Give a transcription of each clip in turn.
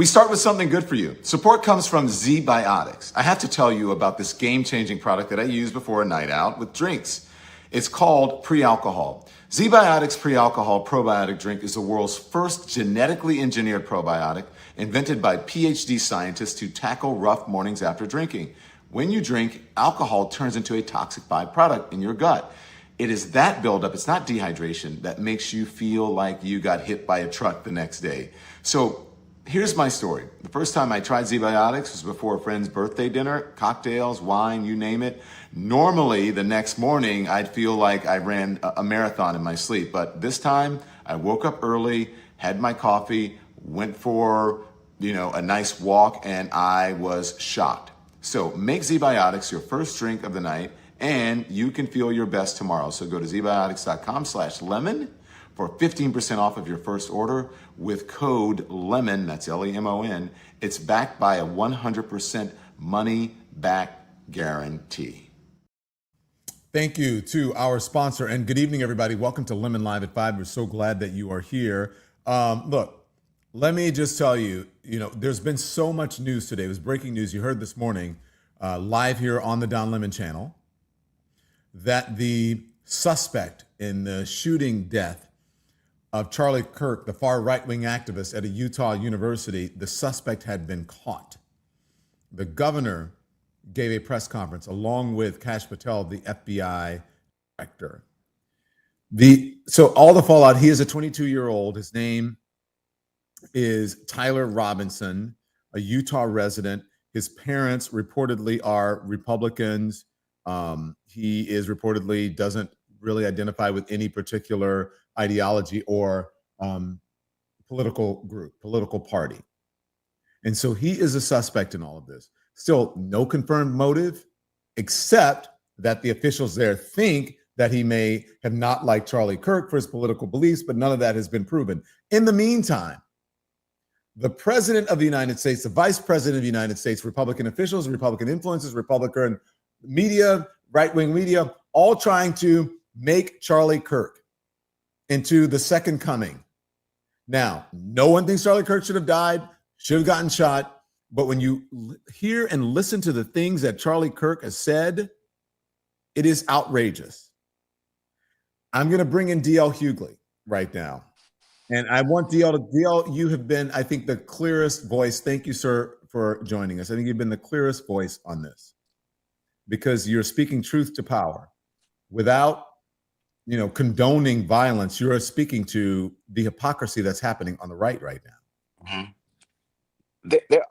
We start with something good for you. Support comes from Zbiotics. I have to tell you about this game-changing product that I use before a night out with drinks. It's called pre-alcohol. Zbiotics pre-alcohol probiotic drink is the world's first genetically engineered probiotic invented by PhD scientists to tackle rough mornings after drinking. When you drink, alcohol turns into a toxic byproduct in your gut. It is that buildup, it's not dehydration, that makes you feel like you got hit by a truck the next day. So here's my story. The first time I tried Zbiotics was before a friend's birthday dinner, cocktails, wine, you name it. Normally, the next morning, I'd feel like I ran a marathon in my sleep. But this time, I woke up early, had my coffee, went for, a nice walk, and I was shocked. So make Zbiotics your first drink of the night, and you can feel your best tomorrow. So go to zbiotics.com/lemon for 15% off of your first order with code LEMON, that's LEMON. It's backed by a 100% money back guarantee. Thank you to our sponsor, and good evening, everybody. Welcome to Lemon Live at 5. We're so glad that you are here. Look, let me just tell you, there's been so much news today. It was breaking news. You heard this morning, live here on the Don Lemon channel, that the suspect in the shooting death of Charlie Kirk, the far right-wing activist at a Utah university, the suspect had been caught. The governor gave a press conference along with Kash Patel, the FBI director. So all the fallout, he is a 22-year-old. His name is Tyler Robinson, a Utah resident. His parents reportedly are Republicans. He is reportedly doesn't really identify with any particular ideology or political group, political party. And so he is a suspect in all of this. Still no confirmed motive, except that the officials there think that he may have not liked Charlie Kirk for his political beliefs, but none of that has been proven. In the meantime, the president of the United States, the vice president of the United States, Republican officials, Republican influences, Republican media, right-wing media, all trying to make Charlie Kirk into the second coming. Now, no one thinks Charlie Kirk should have died, should have gotten shot. But when you hear and listen to the things that Charlie Kirk has said, it is outrageous. I'm going to bring in DL Hughley right now. And I want DL, you have been, I think, the clearest voice. Thank you, sir, for joining us. I think you've been the clearest voice on this because you're speaking truth to power without, condoning violence. You're speaking to the hypocrisy that's happening on the right now. Mm-hmm.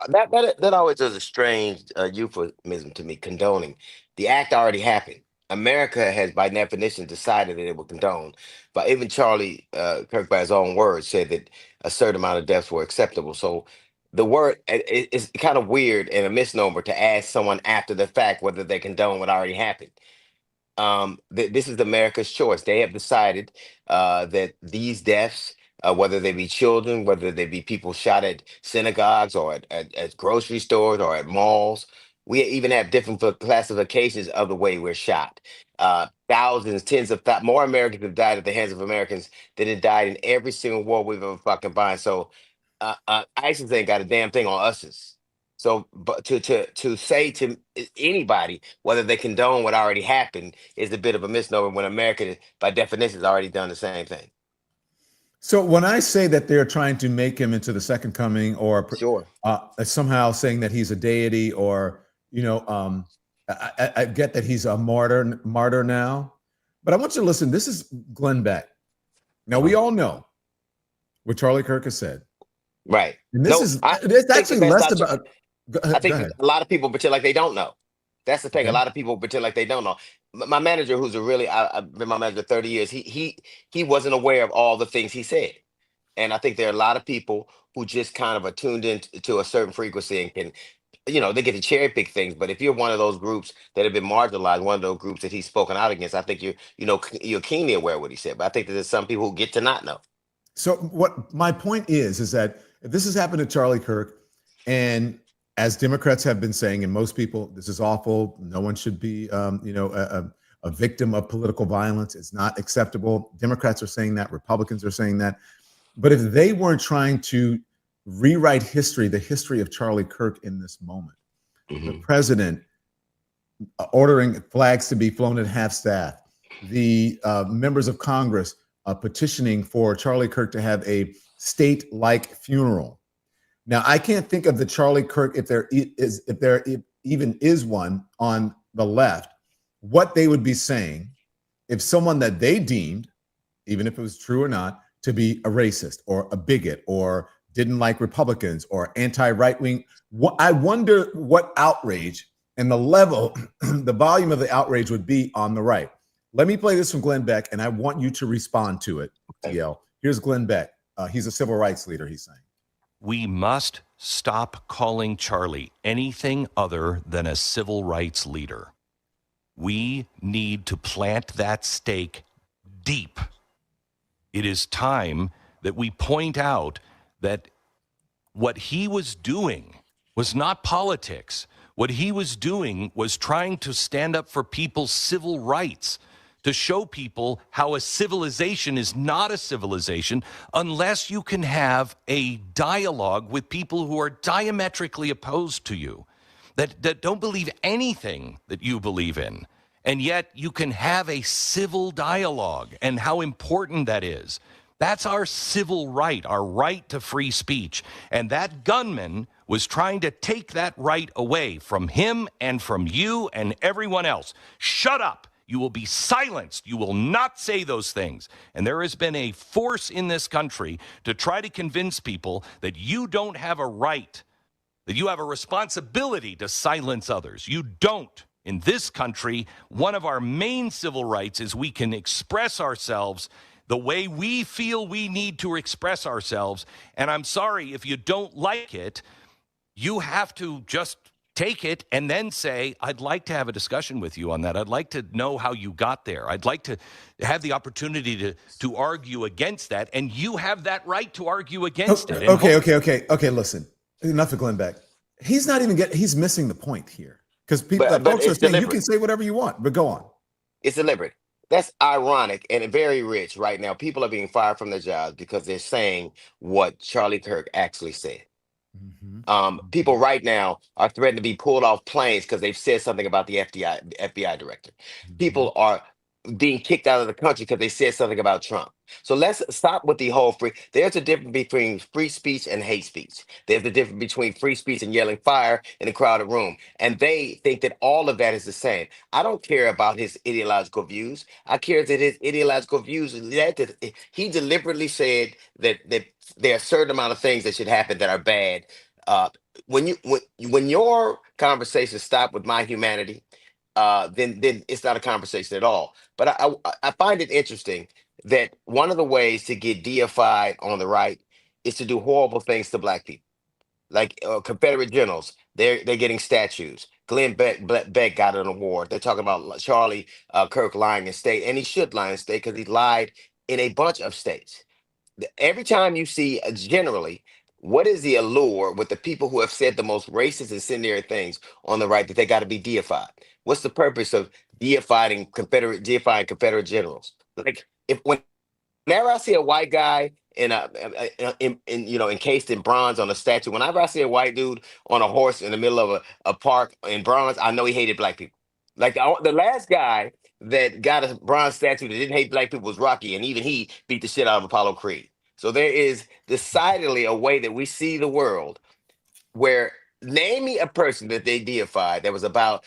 That always is a strange euphemism to me, condoning. The act already happened. America has, by definition, decided that it will condone. But even Charlie Kirk, by his own words, said that a certain amount of deaths were acceptable. So the word is kind of weird and a misnomer to ask someone after the fact whether they condone what already happened. This is America's choice. They have decided that these deaths, whether they be children, whether they be people shot at synagogues or at grocery stores or at malls. We even have different classifications of the way we're shot. Thousands, tens of thousands, more Americans have died at the hands of Americans than have died in every single war we've ever fucking been. So ISIS ain't got a damn thing on us. So, but to say to anybody whether they condone what already happened is a bit of a misnomer when America, by definition, has already done the same thing. So when I say that they're trying to make him into the second coming, or sure, somehow saying that he's a deity, or I get that he's a martyr now, but I want you to listen. This is Glenn Beck. Now we all know what Charlie Kirk has said, right? And it's actually less about. I think a lot of people pretend like they don't know. That's the thing. Okay. A lot of people pretend like they don't know. My manager, who's I've been my manager 30 years, he wasn't aware of all the things he said. And I think there are a lot of people who just kind of are tuned into a certain frequency and can, they get to cherry pick things. But if you're one of those groups that have been marginalized, one of those groups that he's spoken out against, I think you're keenly aware of what he said. But I think that there's some people who get to not know. So what my point is that if this has happened to Charlie Kirk, and as Democrats have been saying, and most people, this is awful. No one should be, a victim of political violence. It's not acceptable. Democrats are saying that. Republicans are saying that. But if they weren't trying to rewrite history, the history of Charlie Kirk in this moment. The president ordering flags to be flown at half staff, the members of Congress petitioning for Charlie Kirk to have a state-like funeral. Now, I can't think of the Charlie Kirk, if there even is one on the left, what they would be saying if someone that they deemed, even if it was true or not, to be a racist or a bigot or didn't like Republicans or anti-right-wing. I wonder what outrage and the level, the volume of the outrage would be on the right. Let me play this from Glenn Beck, and I want you to respond to it, DL. Here's Glenn Beck. He's a civil rights leader, he's saying. We must stop calling Charlie anything other than a civil rights leader. We need to plant that stake deep. It is time that we point out that what he was doing was not politics. What he was doing was trying to stand up for people's civil rights, to show people how a civilization is not a civilization unless you can have a dialogue with people who are diametrically opposed to you, that don't believe anything that you believe in. And yet you can have a civil dialogue, and how important that is. That's our civil right, our right to free speech. And that gunman was trying to take that right away from him and from you and everyone else. Shut up. You will be silenced. You will not say those things. And there has been a force in this country to try to convince people that you don't have a right, that you have a responsibility to silence others. You don't. In this country, one of our main civil rights is we can express ourselves the way we feel we need to express ourselves. And I'm sorry, if you don't like it, you have to just take it and then say, I'd like to have a discussion with you on that. I'd like to know how you got there. I'd like to have the opportunity to argue against that. And you have that right to argue against it. Okay. Listen, enough of Glenn Beck. He's not even he's missing the point here. Because people, folks are saying you can say whatever you want, but go on. It's deliberate. That's ironic and very rich right now. People are being fired from their jobs because they're saying what Charlie Kirk actually said. People right now are threatened to be pulled off planes because they've said something about the FBI director. People are being kicked out of the country because they said something about Trump. So let's stop with the whole free. There's a difference between free speech and hate speech. There's a difference between free speech and yelling fire in a crowded room. And they think that all of that is the same. I don't care about his ideological views. I care that his ideological views, that he deliberately said that there are a certain amount of things that should happen that are bad. When your conversations stop with my humanity, then it's not a conversation at all. But I find it interesting that one of the ways to get deified on the right is to do horrible things to Black people, like Confederate generals. They're getting statues. Glenn Beck got an award. They're talking about Charlie Kirk lying in state, and he should lie in state because he lied in a bunch of states. Every time you see, generally, what is the allure with the people who have said the most racist, incendiary things on the right that they got to be deified? What's the purpose of deifying Confederate generals? Like, whenever I see a white guy encased in bronze on a statue, whenever I see a white dude on a horse in the middle of a park in bronze, I know he hated Black people. Like the last guy that got a bronze statue that didn't hate Black people was Rocky, and even he beat the shit out of Apollo Creed. So there is decidedly a way that we see the world where, name me a person that they deified that was about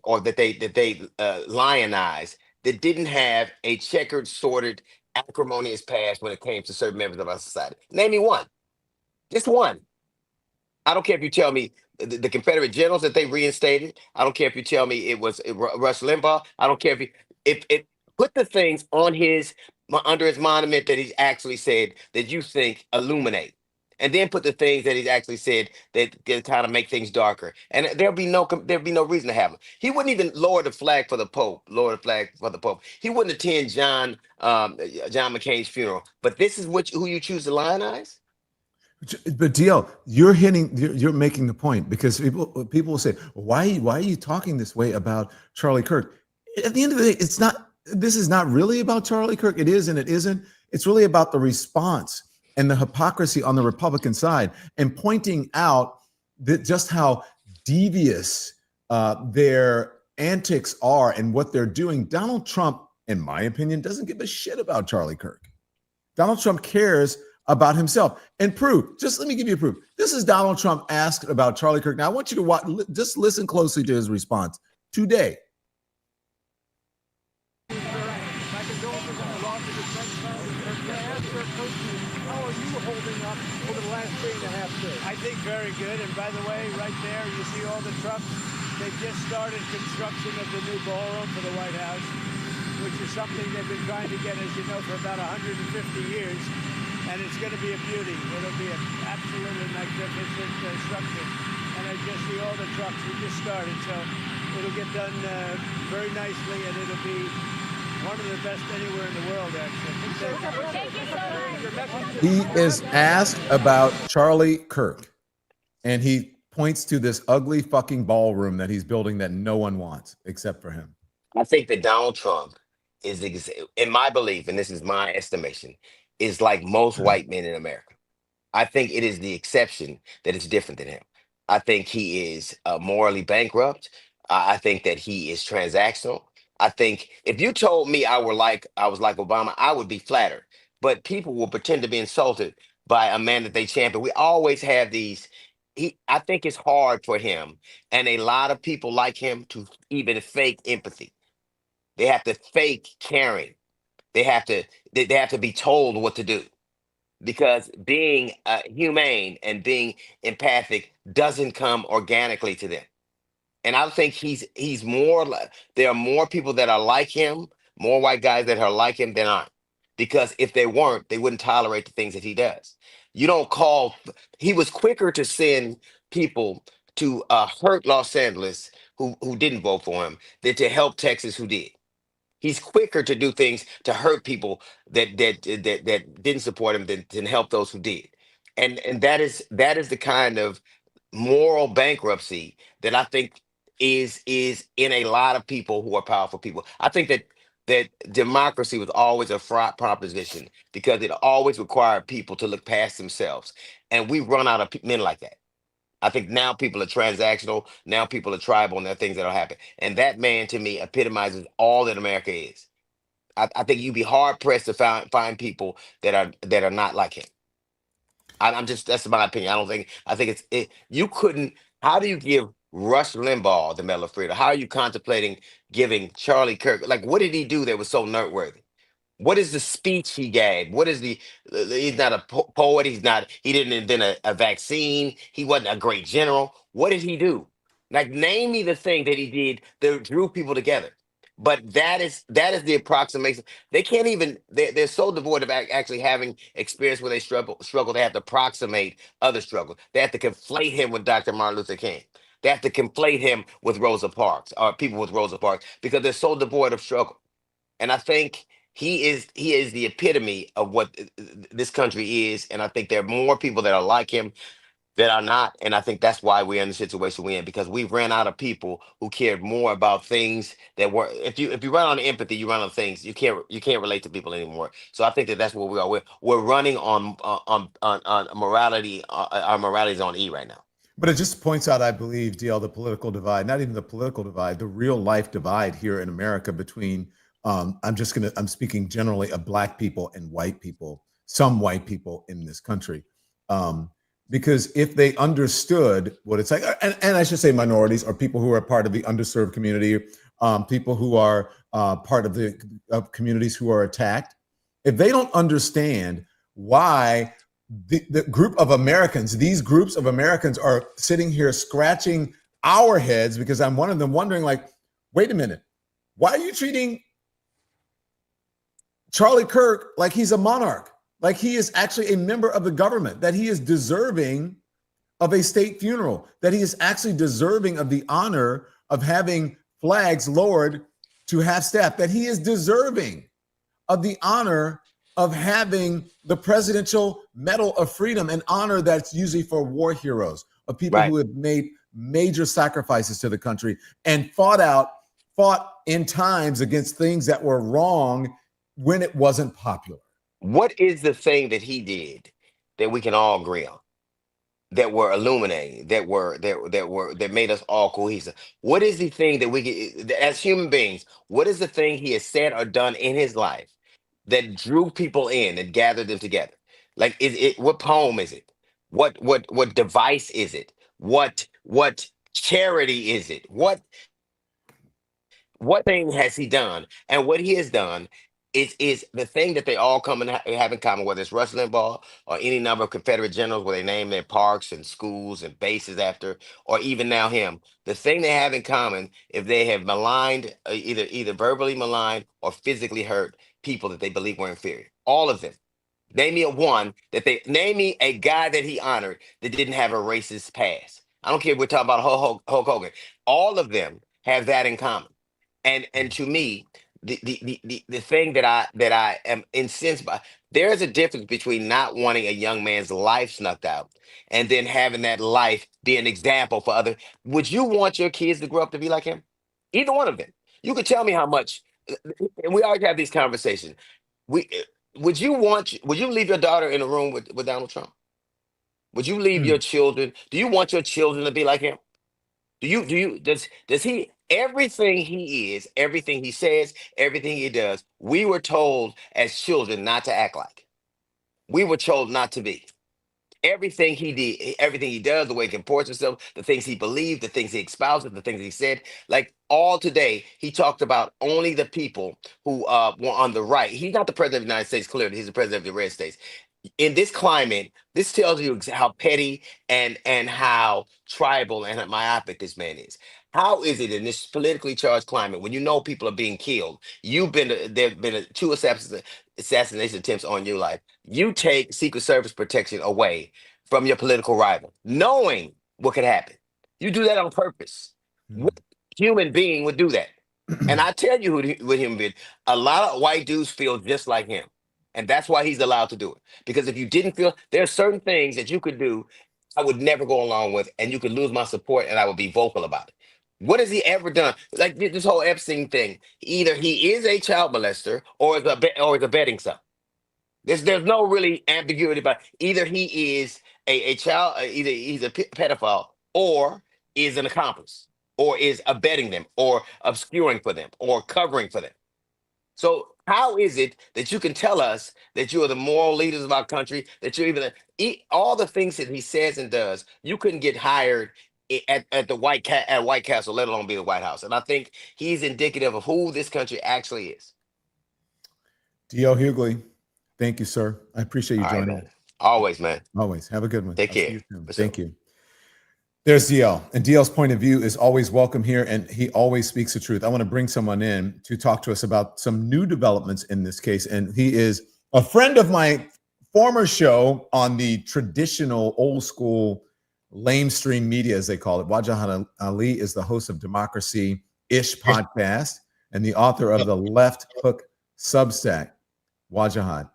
or that they lionized that didn't have a checkered, sorted, acrimonious past when it came to certain members of our society. Name me one. Just one. I don't care if you tell me the Confederate generals that they reinstated. I don't care if you tell me it was Rush Limbaugh. I don't care if it put the things on under his monument that he actually said that you think illuminate, and then put the things that he's actually said that kind of make things darker. And there'll be no reason to have him. He wouldn't even lower the flag for the Pope. He wouldn't attend John McCain's funeral. But this is who you choose to lionize. But DL, you're making the point, because people will say, why are you talking this way about Charlie Kirk? At the end of the day, this is not really about Charlie Kirk. It is and it isn't. It's really about the response. and the hypocrisy on the Republican side, and pointing out that just how devious their antics are and what they're doing. Donald Trump, in my opinion, doesn't give a shit about Charlie Kirk. Donald Trump cares about himself. And proof, just let me give you proof. This is Donald Trump asked about Charlie Kirk. Now, I want you to watch, just listen closely to his response today. I think very good. And by the way, right there, you see all the trucks. They've just started construction of the new ballroom for the White House, which is something they've been trying to get, as you know, for about 150 years. And it's going to be a beauty. It'll be an absolutely magnificent structure. And I just see all the trucks. We just started, so it'll get done very nicely, and it'll be one of the best anywhere in the world, actually. Thank you so much. He is asked about Charlie Kirk, and he points to this ugly fucking ballroom that he's building that no one wants except for him. I think that Donald Trump is, in my belief, and this is my estimation, is like most white men in America. I think it is the exception that is different than him. I think he is morally bankrupt. I think that he is transactional. I think if you told me I was like Obama, I would be flattered. But people will pretend to be insulted by a man that they champion. We always have these. I think it's hard for him and a lot of people like him to even fake empathy. They have to fake caring. They have to be told what to do, because being humane and being empathic doesn't come organically to them. And I think he's more like, there are more people that are like him, more white guys that are like him than aren't. Because if they weren't, they wouldn't tolerate the things that he does. You don't call, he was quicker to send people to hurt Los Angeles who didn't vote for him than to help Texas who did. He's quicker to do things to hurt people that didn't support him than help those who did. And that is the kind of moral bankruptcy that I think is in a lot of people who are powerful people. I think that democracy was always a fraught proposition because it always required people to look past themselves. And we run out of men like that. I think now people are transactional. Now people are tribal, and there are things that will happen. And that man, to me, epitomizes all that America is. I think you'd be hard pressed to find people that are not like him. I'm just, that's my opinion. I think you couldn't. How do you give Rush Limbaugh the Medal of Freedom? How are you contemplating giving Charlie Kirk? Like, what did he do that was so noteworthy? What is the speech he gave? What is he's not a poet. He didn't invent a vaccine. He wasn't a great general. What did he do? Like, name me the thing that he did that drew people together. But that is the approximation. They can't even, they're so devoid of actually having experience where they struggle. They have to approximate other struggles. They have to conflate him with Dr. Martin Luther King. They have to conflate him with Rosa Parks, or people with Rosa Parks, because they're so devoid of struggle. And I think he is the epitome of what this country is. And I think there are more people that are like him that are not. And I think that's why we're in the situation we're in, because we've ran out of people who cared more about things that were, if you run on empathy, you run on things, you can't relate to people anymore. So I think that's where we are. We're running on morality. Our morality is on E right now. But it just points out, I believe, DL, the political divide, not even the political divide, the real life divide here in America between, I'm speaking generally of Black people and white people, some white people in this country. Because if they understood what it's like, and I should say minorities, or people who are part of the underserved community, people who are part of the communities who are attacked, if they don't understand why the group of Americans, these groups of Americans are sitting here scratching our heads, because I'm one of them, wondering, like, wait a minute, why are you treating Charlie Kirk like he's a monarch? Like he is actually a member of the government, that he is deserving of a state funeral, that he is actually deserving of the honor of having flags lowered to half staff, that he is deserving of the honor of having the Presidential Medal of Freedom, an honor that's usually for war heroes, of people who have made major sacrifices to the country and fought in times against things that were wrong when it wasn't popular. What is the thing that he did that we can all agree on, that were illuminating, that made us all cohesive? What is the thing that we can, as human beings, what is the thing he has said or done in his life that drew people in and gathered them together? Like, is it, what poem is it? What device is it? What charity is it? What thing has he done? And what he has done is the thing that they all come and have in common, whether it's Rush Limbaugh or any number of Confederate generals where they name their parks and schools and bases after, or even now him. The thing they have in common, if they have maligned, either verbally maligned or physically hurt people that they believe were inferior. All of them. Name me a guy that he honored that didn't have a racist past. I don't care if we're talking about Hulk Hogan. All of them have that in common. And to me, the thing that I am incensed by, there's a difference between not wanting a young man's life snuffed out and then having that life be an example for others. Would you want your kids to grow up to be like him? Either one of them. You could tell me how much, and we always have these conversations. We would you leave your daughter in a room with Donald Trump? Would you leave your children? Do you want your children to be like him? Does he, everything he is, everything he says, everything he does, we were told as children not to act like. We were told not to be. Everything he did, everything he does, the way he comports himself, the things he believed, the things he espouses, the things he said, like all today, he talked about only the people who were on the right. He's not the president of the United States, clearly. He's the president of the United States. In this climate, this tells you how petty and how tribal and myopic this man is. How is it in this politically charged climate, when you know people are being killed, there've been two assassination attempts on your life, you take Secret Service protection away from your political rival, knowing what could happen? You do that on purpose. What human being would do that? And I tell you what human being, a lot of white dudes feel just like him. And that's why he's allowed to do it. Because if you didn't feel, there are certain things that you could do I would never go along with, and you could lose my support, and I would be vocal about it. What has he ever done? Like this whole Epstein thing. Either he is a child molester or is abetting something. There's no really ambiguity about it. Either he is a child, either he's a pedophile, or is an accomplice, or is abetting them, or obscuring for them, or covering for them. So how is it that you can tell us that you are the moral leaders of our country, that you're even all the things that he says and does, you couldn't get hired at the White Castle, let alone be the White House? And I think he's indicative of who this country actually is. DL Hughley, thank you, sir. I appreciate you joining. Man. Always, man. Always. Have a good one. Take care. Thank you. There's DL, and DL's point of view is always welcome here, and he always speaks the truth. I want to bring someone in to talk to us about some new developments in this case, and he is a friend of my former show on the traditional, old school, lamestream media, as they call it. Wajahat Ali is the host of Democracy-ish podcast and the author of the Left Hook Substack. Wajahat,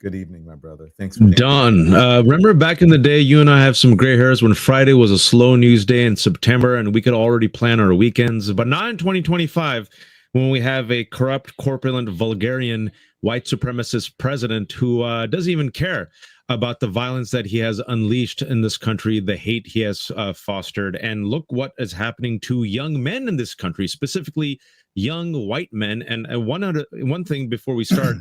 good evening, my brother. Thanks for Don. Remember back in the day, you and I have some gray hairs when Friday was a slow news day in September and we could already plan our weekends, but not in 2025 when we have a corrupt, corpulent, vulgarian, white supremacist president who doesn't even care about the violence that he has unleashed in this country, the hate he has fostered. And look what is happening to young men in this country, specifically young white men. And one thing before we start,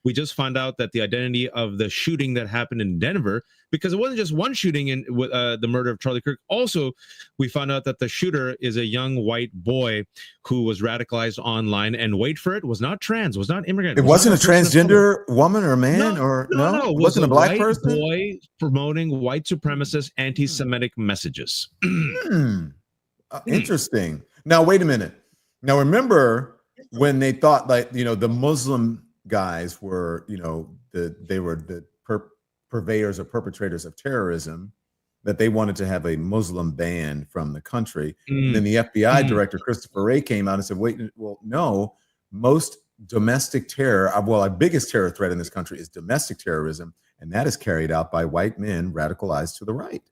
we just found out that the identity of the shooting that happened in Denver, because it wasn't just one shooting in with the murder of Charlie Kirk. Also, we found out that the shooter is a young white boy who was radicalized online, and wait for it, was not trans, was not immigrant. It wasn't a transgender woman or man, no? It wasn't a black person? Boy promoting white supremacist anti-Semitic messages. Interesting. Now, wait a minute. Now, remember when they thought the Muslim guys were, they were the purveyors or perpetrators of terrorism, that they wanted to have a Muslim ban from the country. And then the FBI director, Christopher Wray, came out and said, wait, well, no, most domestic terror, our biggest terror threat in this country is domestic terrorism. And that is carried out by white men radicalized to the right.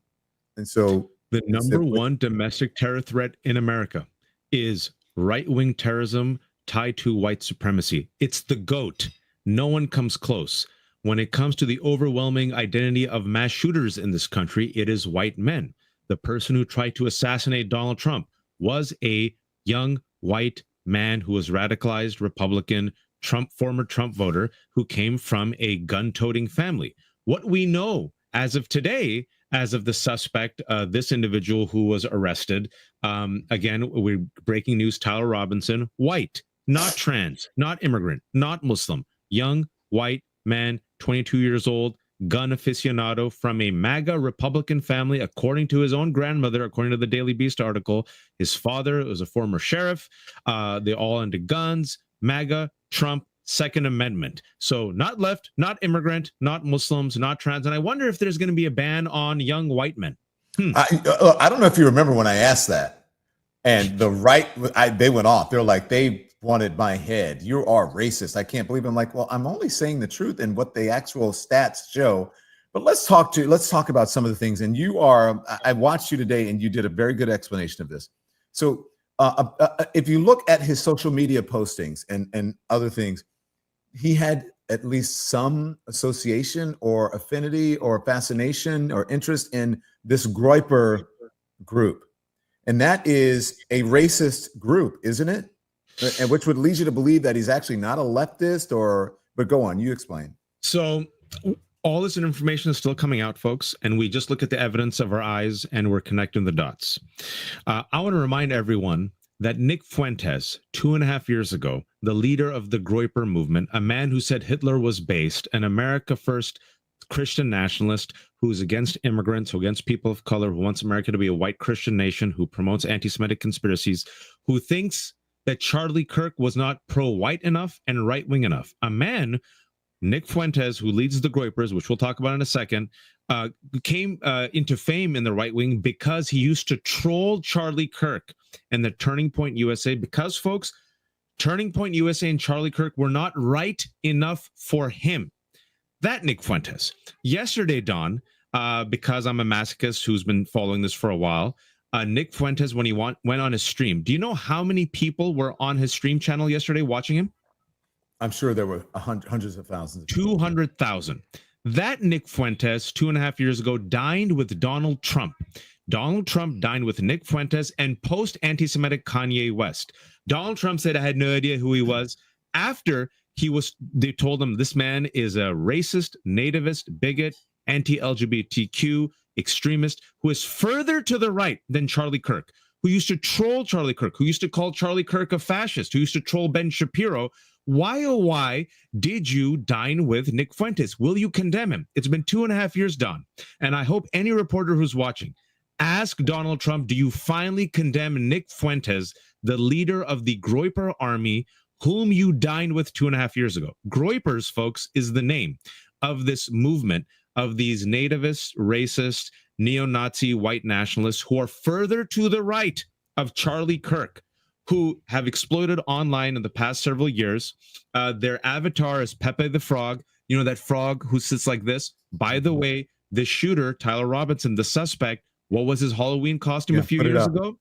And so the number one domestic terror threat in America is right-wing terrorism tied to white supremacy. It's the GOAT. No one comes close. when it comes to the overwhelming identity of mass shooters in this country, it is white men. The person who tried to assassinate Donald Trump was a young white man who was radicalized Republican former Trump voter who came from a gun-toting family. What we know as of today, as of the suspect, this individual who was arrested, again, we're breaking news, Tyler Robinson, white, not trans, not immigrant, not Muslim, young white man, 22 years old, gun aficionado from a MAGA Republican family, according to his own grandmother, according to the Daily Beast article. His father was a former sheriff. They all into guns, MAGA, Trump, Second Amendment. So not left, not immigrant, not Muslims, not trans. And I wonder if there's going to be a ban on young white men. I don't know if you remember when I asked that, and the right, they went off. They're like, they wanted my head. You are racist. I can't believe it. I'm like, well, I'm only saying the truth and what the actual stats show. But let's talk about some of the things. And I watched you today, and you did a very good explanation of this. So if you look at his social media postings and other things, he had at least some association or affinity or fascination or interest in this Groyper group. And that is a racist group, isn't it? And which would lead you to believe that he's actually not a leftist, but go on, you explain. So all this information is still coming out, folks, and we just look at the evidence of our eyes and we're connecting the dots. I want to remind everyone that Nick Fuentes, 2.5 years ago, the leader of the Groyper movement, a man who said Hitler was based, an America First Christian nationalist who's against immigrants, who against people of color, who wants America to be a white Christian nation, who promotes anti-Semitic conspiracies, who thinks that Charlie Kirk was not pro-white enough and right-wing enough. A man, Nick Fuentes, who leads the Groypers, which we'll talk about in a second, came into fame in the right wing because he used to troll Charlie Kirk and the Turning Point USA, because, folks, Turning Point USA and Charlie Kirk were not right enough for him. That Nick Fuentes. Yesterday, Don, because I'm a masochist who's been following this for a while, Nick Fuentes, when he went on his stream, do you know how many people were on his stream channel yesterday watching him? I'm sure there were hundreds of thousands. 200,000. That Nick Fuentes, 2.5 years ago, dined with Donald Trump. Donald Trump dined with Nick Fuentes and post-anti-Semitic Kanye West. Donald Trump said, I had no idea who he was. After they told him this man is a racist, nativist, bigot, anti-LGBTQ, extremist, who is further to the right than Charlie Kirk, who used to troll Charlie Kirk, who used to call Charlie Kirk a fascist, who used to troll Ben Shapiro. Why, oh, why did you dine with Nick Fuentes? Will you condemn him? It's been 2.5 years, Don. And I hope any reporter who's watching, ask Donald Trump, do you finally condemn Nick Fuentes, the leader of the Groyper army, whom you dined with 2.5 years ago? Groypers, folks, is the name of this movement of these nativist, racist, neo-Nazi white nationalists who are further to the right of Charlie Kirk, who have exploded online in the past several years. Their avatar is Pepe the Frog. You know, that frog who sits like this? By the way, the shooter, Tyler Robinson, the suspect, what was his Halloween costume a few years ago?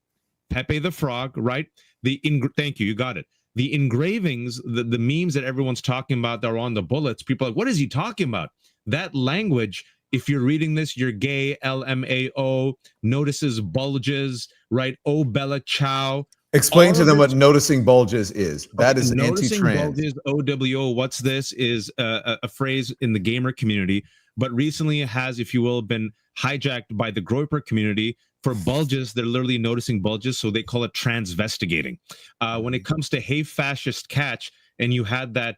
Pepe the Frog, right? Thank you, you got it. The engravings, the memes that everyone's talking about that are on the bullets, people are like, what is he talking about? That language, if you're reading this, you're gay, LMAO, notices bulges, right? Oh, Bella Ciao. Explain to them what noticing bulges is. That is anti-trans. Bulges, OWO, what's this, is a phrase in the gamer community, but recently has, if you will, been hijacked by the Groyper community. For bulges, they're literally noticing bulges, so they call it transvestigating. When it comes to hey fascist catch, and you had that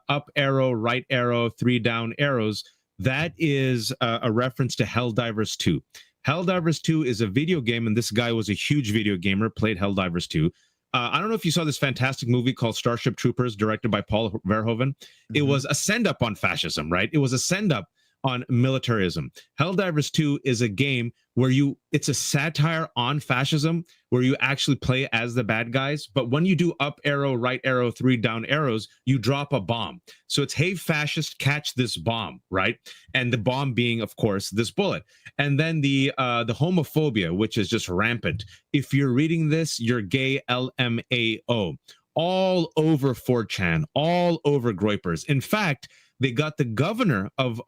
up arrow, right arrow, 3 down arrows, that is a reference to Helldivers 2. Helldivers 2 is a video game, and this guy was a huge video gamer, played Helldivers 2. I don't know if you saw this fantastic movie called Starship Troopers, directed by Paul Verhoeven. It was a send-up on fascism, right? It was a send-up on militarism. Helldivers 2 is a game where it's a satire on fascism, where you actually play as the bad guys. But when you do up arrow, right arrow, 3 down arrows, you drop a bomb. So it's, hey, fascist, catch this bomb, right? And the bomb being, of course, this bullet. And then the homophobia, which is just rampant. If you're reading this, you're gay, LMAO. All over 4chan, all over Groypers. In fact, They got the governor of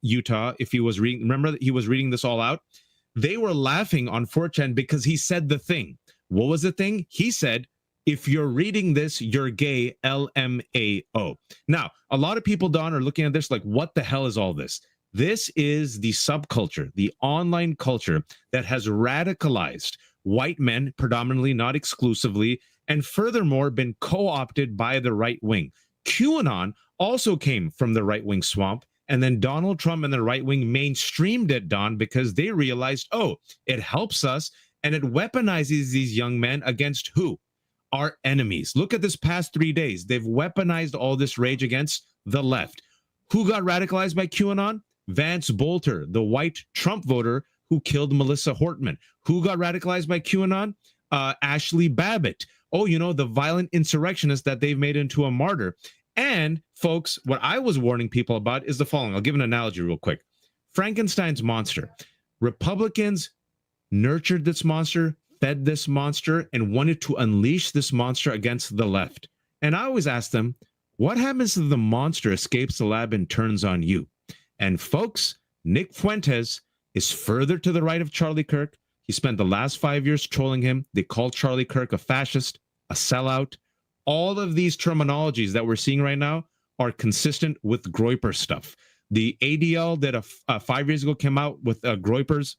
Utah, if he was reading, remember that he was reading this all out? They were laughing on 4chan because he said the thing. What was the thing? He said, if you're reading this, you're gay, LMAO. Now, a lot of people, Don, are looking at this like, what the hell is all this? This is the subculture, the online culture that has radicalized white men, predominantly, not exclusively, and furthermore been co-opted by the right wing. QAnon also came from the right wing swamp, and then Donald Trump and the right wing mainstreamed it, Don, because they realized, oh, it helps us, and it weaponizes these young men against who? Our enemies. Look at this past 3 days. They've weaponized all this rage against the left. Who got radicalized by QAnon? Vance Bolter, the white Trump voter who killed Melissa Hortman. Who got radicalized by QAnon? Ashley Babbitt. Oh, you know, the violent insurrectionist that they've made into a martyr. And folks, what I was warning people about is the following. I'll give an analogy real quick. Frankenstein's monster. Republicans nurtured this monster, fed this monster, and wanted to unleash this monster against the left. And I always ask them, what happens if the monster escapes the lab and turns on you? And folks, Nick Fuentes is further to the right of Charlie Kirk. He spent the last 5 years trolling him. They called Charlie Kirk a fascist, a sellout. All of these terminologies that we're seeing right now are consistent with Groyper stuff. The ADL that 5 years ago came out with Groypers,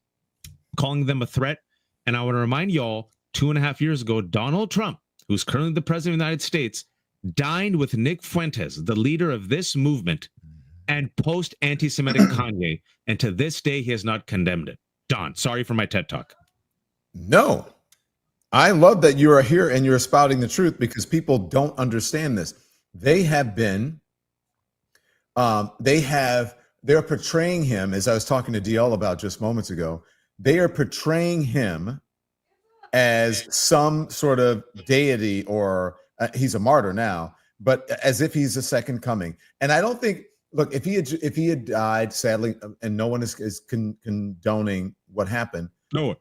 calling them a threat. And I want to remind y'all, 2.5 years ago, Donald Trump, who's currently the president of the United States, dined with Nick Fuentes, the leader of this movement, and post-anti-Semitic Kanye. And to this day, he has not condemned it. Don, sorry for my TED Talk. No, I love that you are here and you're spouting the truth, because people don't understand this. They have been, they're portraying him, as I was talking to DL about just moments ago, they are portraying him as some sort of deity, or he's a martyr now, but as if he's a second coming. And I don't think, look, if he had died, sadly, and no one is condoning what happened. No.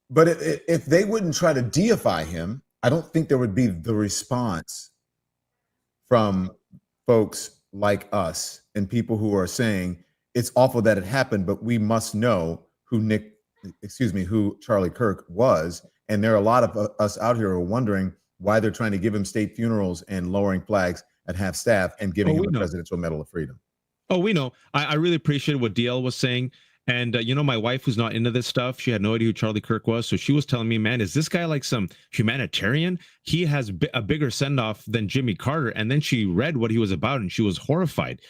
But if they wouldn't try to deify him, I don't think there would be the response from folks like us and people who are saying it's awful that it happened, but we must know who Charlie Kirk was. And there are a lot of us out here who are wondering why they're trying to give him state funerals and lowering flags at half staff and giving him the Presidential Medal of Freedom. Oh, we know. I really appreciate what DL was saying. And, you know, my wife, who's not into this stuff, she had no idea who Charlie Kirk was. So she was telling me, man, is this guy like some humanitarian? He has a bigger send-off than Jimmy Carter. And then she read what he was about and she was horrified.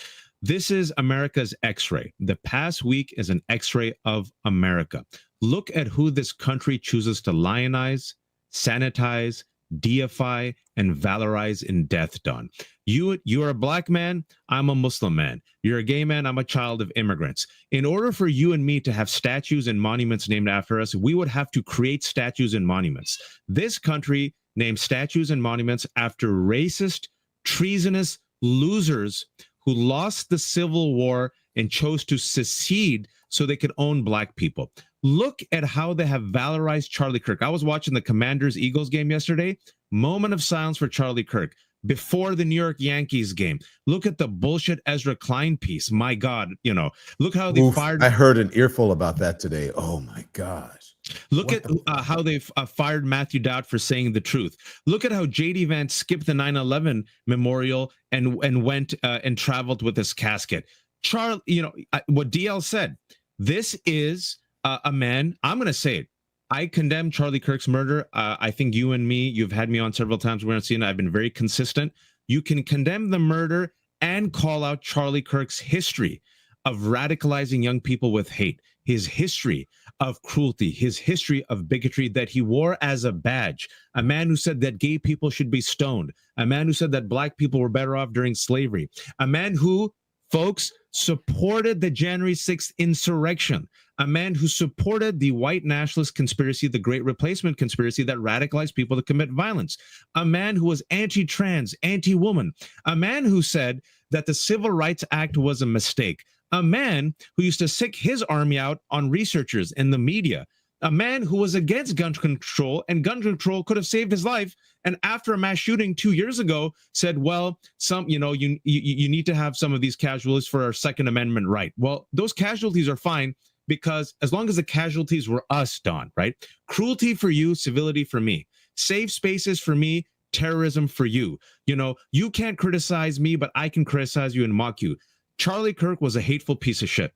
This is America's X-ray. The past week is an X-ray of America. Look at who this country chooses to lionize, sanitize, deify, and valorize in death, Don. You are a black man, I'm a Muslim man. You're a gay man, I'm a child of immigrants. In order for you and me to have statues and monuments named after us, we would have to create statues and monuments. This country named statues and monuments after racist, treasonous losers who lost the Civil War and chose to secede so they could own black people. Look at how they have valorized Charlie Kirk. I was watching the Commanders-Eagles game yesterday. Moment of silence for Charlie Kirk before the New York Yankees game. Look at the bullshit Ezra Klein piece. My God, you know, look how they fired. I heard an earful about that today. Oh my gosh. Look at how they've fired Matthew Dowd for saying the truth. Look at how J.D. Vance skipped the 9/11 memorial and went and traveled with his casket. Charlie, you know, what DL said, this is a man, I'm going to say it. I condemn Charlie Kirk's murder. I think you and me, you've had me on several times. We're on CNN. I've been very consistent. You can condemn the murder and call out Charlie Kirk's history of radicalizing young people with hate, his history of cruelty, his history of bigotry that he wore as a badge, a man who said that gay people should be stoned, a man who said that black people were better off during slavery, a man who, folks, supported the January 6th insurrection, a man who supported the white nationalist conspiracy, the Great Replacement conspiracy that radicalized people to commit violence, a man who was anti-trans, anti-woman, a man who said that the Civil Rights Act was a mistake, a man who used to sick his army out on researchers in the media. a man who was against gun control, and gun control could have saved his life. And after a mass shooting 2 years ago, said, well, you need to have some of these casualties for our Second Amendment right. Well, those casualties are fine because as long as the casualties were us, Don, right? Cruelty for you, civility for me. Safe spaces for me, terrorism for you. You can't criticize me, but I can criticize you and mock you. Charlie Kirk was a hateful piece of shit.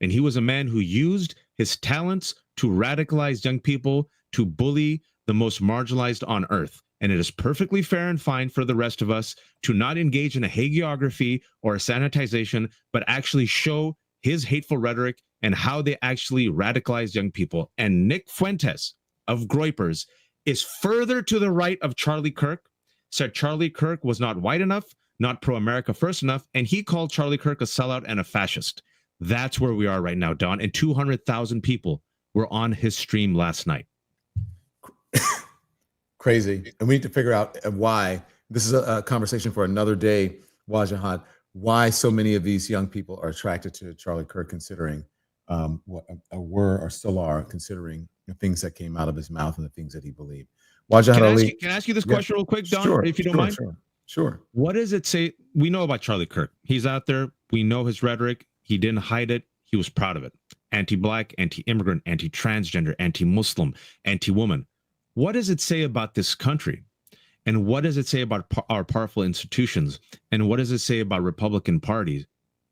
And he was a man who used his talents to radicalize young people, to bully the most marginalized on earth. And it is perfectly fair and fine for the rest of us to not engage in a hagiography or a sanitization, but actually show his hateful rhetoric and how they actually radicalize young people. And Nick Fuentes of Groypers is further to the right of Charlie Kirk, said Charlie Kirk was not white enough, not pro-America first enough, and he called Charlie Kirk a sellout and a fascist. That's where we are right now, Don. And 200,000 people were on his stream last night. Crazy. And we need to figure out why. This is a conversation for another day, Wajahat, why so many of these young people are attracted to Charlie Kirk, considering what were or still are considering the things that came out of his mouth and the things that he believed. Wajahat Ali. Can I ask you this question real quick, Don, sure, if you don't mind? Sure. What does it say? We know about Charlie Kirk. He's out there. We know his rhetoric. He didn't hide it. He was proud of it. Anti-Black, anti-immigrant, anti-transgender, anti-Muslim, anti-woman. What does it say about this country? And what does it say about our powerful institutions? And what does it say about Republican parties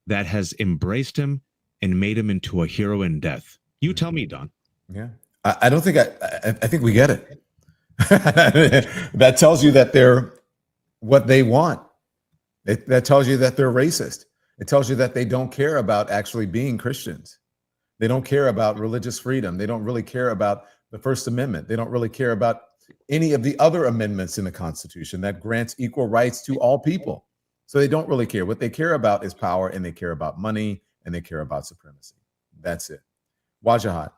that has embraced him and made him into a hero in death? You tell me, Don. Yeah. I don't think I think we get it. That tells you that they're what they want. That tells you that they're racist. It tells you that they don't care about actually being Christians. They don't care about religious freedom. They don't really care about the First Amendment. They don't really care about any of the other amendments in the Constitution that grants equal rights to all people. So they don't really care. What they care about is power, and they care about money, and they care about supremacy. That's it. Wajahat,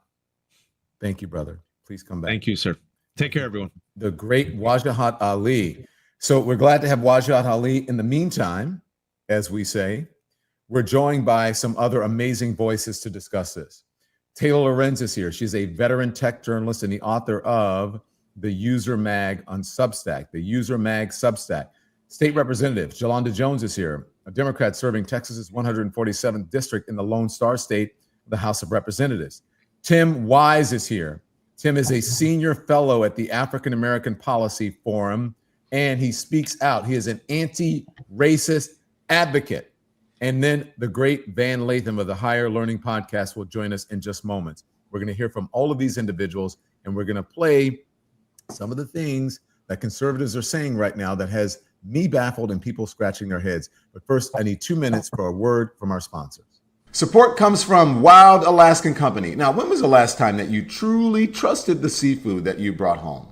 thank you, brother. Please come back. Thank you, sir. Take care, everyone. The great Wajahat Ali. So we're glad to have Wajahat Ali. In the meantime, as we say, we're joined by some other amazing voices to discuss this. Taylor Lorenz is here. She's a veteran tech journalist and the author of The User Mag on Substack, the User Mag Substack. State Representative Jolanda Jones is here, a Democrat serving Texas's 147th district in the Lone Star State, the House of Representatives. Tim Wise is here. Tim is a senior fellow at the African American Policy Forum, and he speaks out. He is an anti-racist advocate. And then the great Van Lathan of the Higher Learning Podcast will join us in just moments. We're going to hear from all of these individuals, and we're going to play some of the things that conservatives are saying right now that has me baffled and people scratching their heads. But first, I need 2 minutes for a word from our sponsors. Support comes from Wild Alaskan Company. Now, when was the last time that you truly trusted the seafood that you brought home?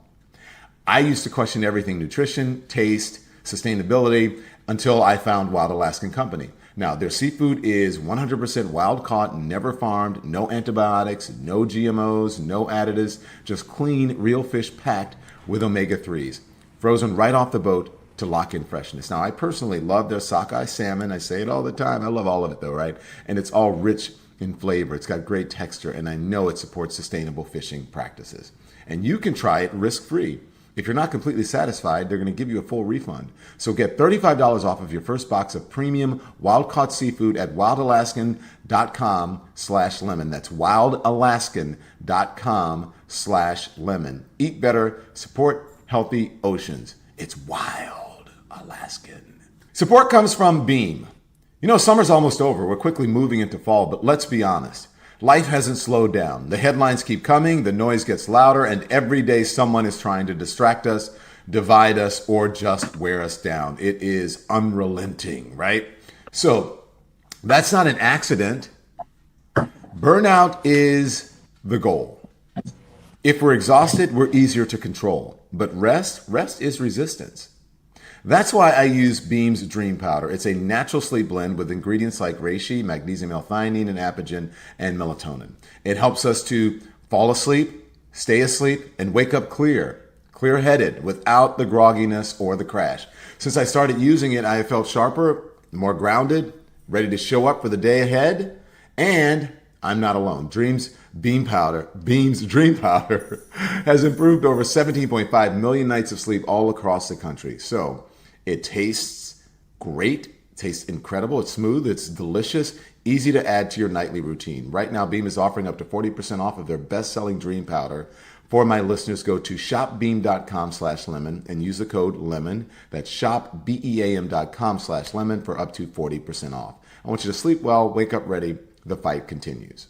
I used to question everything: nutrition, taste, sustainability, until I found Wild Alaskan Company. Now, their seafood is 100% wild caught, never farmed, no antibiotics, no GMOs, no additives, just clean, real fish packed with omega-3s, frozen right off the boat to lock in freshness. Now, I personally love their sockeye salmon. I say it all the time. I love all of it though, right? And it's all rich in flavor. It's got great texture, and I know it supports sustainable fishing practices. And you can try it risk-free. If you're not completely satisfied, they're going to give you a full refund. So get $35 off of your first box of premium wild-caught seafood at wildalaskan.com/lemon. That's wildalaskan.com/lemon. Eat better, support healthy oceans. It's Wild Alaskan. Support comes from Beam. You know, summer's almost over. We're quickly moving into fall, but let's be honest. Life hasn't slowed down. The headlines keep coming, the noise gets louder, and every day someone is trying to distract us, divide us, or just wear us down. It is unrelenting, right? So that's not an accident. Burnout is the goal. If we're exhausted, we're easier to control. But rest is resistance. That's why I use Beam's Dream Powder. It's a natural sleep blend with ingredients like reishi, magnesium L-theanine, and apigenin, and melatonin. It helps us to fall asleep, stay asleep, and wake up clear-headed, without the grogginess or the crash. Since I started using it, I have felt sharper, more grounded, ready to show up for the day ahead, and I'm not alone. Beam's dream powder has improved over 17.5 million nights of sleep all across the country. So it tastes great, tastes incredible, it's smooth, it's delicious, easy to add to your nightly routine. Right now, Beam is offering up to 40% off of their best-selling dream powder. For my listeners, go to shopbeam.com/lemon and use the code LEMON. That's shopbeam.com/lemon for up to 40% off. I want you to sleep well, wake up ready. The fight continues.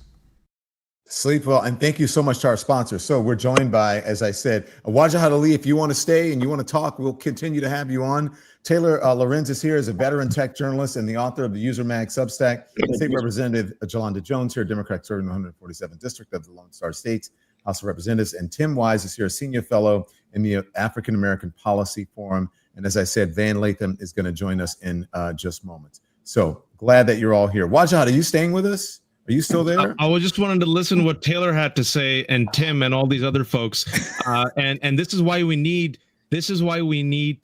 Sleep well, and thank you so much to our sponsor. So we're joined by, as I said, Wajahat Ali. If you want to stay and you want to talk, we'll continue to have you on. Taylor Lorenz is here as a veteran tech journalist and the author of the User Mag Substack. State Representative Jolanda Jones here, Democrat serving the 147th District of the Lone Star States House of Representatives. And Tim Wise is here, a senior fellow in the African American Policy Forum. And as I said, Van Lathan is going to join us in just moments. So glad that you're all here. Wajahat, are you staying with us? Are you still there? I was just wanted to listen to what Taylor had to say, and Tim and all these other folks. And this is why we need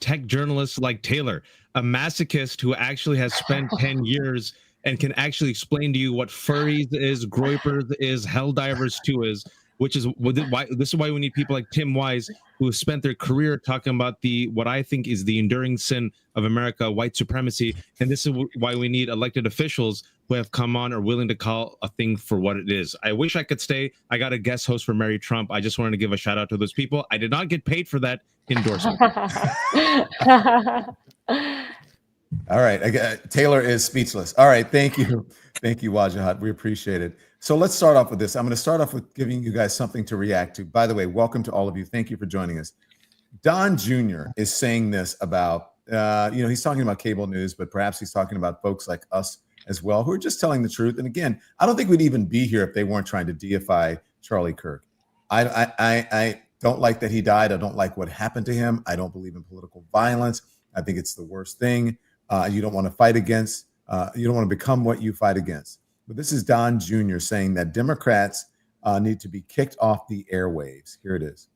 tech journalists like Taylor, a masochist who actually has spent 10 years and can actually explain to you what furries is, Groypers is, Helldivers 2 is, which is why this is why we need people like Tim Wise, who have spent their career talking about what I think is the enduring sin of America, white supremacy. And this is why we need elected officials who have come on or willing to call a thing for what it is. I wish I could stay. I got a guest host for Mary Trump. I just wanted to give a shout out to those people. I did not get paid for that endorsement. All right. Taylor is speechless. All right. Thank you. Thank you, Wajahat. We appreciate it. So let's start off with this. I'm going to start off with giving you guys something to react to. By the way, welcome to all of you. Thank you for joining us. Don Jr. is saying this about, he's talking about cable news, but perhaps he's talking about folks like us as well, who are just telling the truth. And again, I don't think we'd even be here if they weren't trying to deify Charlie Kirk. I don't like that he died. I don't like what happened to him. I don't believe in political violence. I think it's the worst thing. You don't want to fight against. You don't want to become what you fight against. But this is Don Jr. saying that Democrats need to be kicked off the airwaves. Here it is.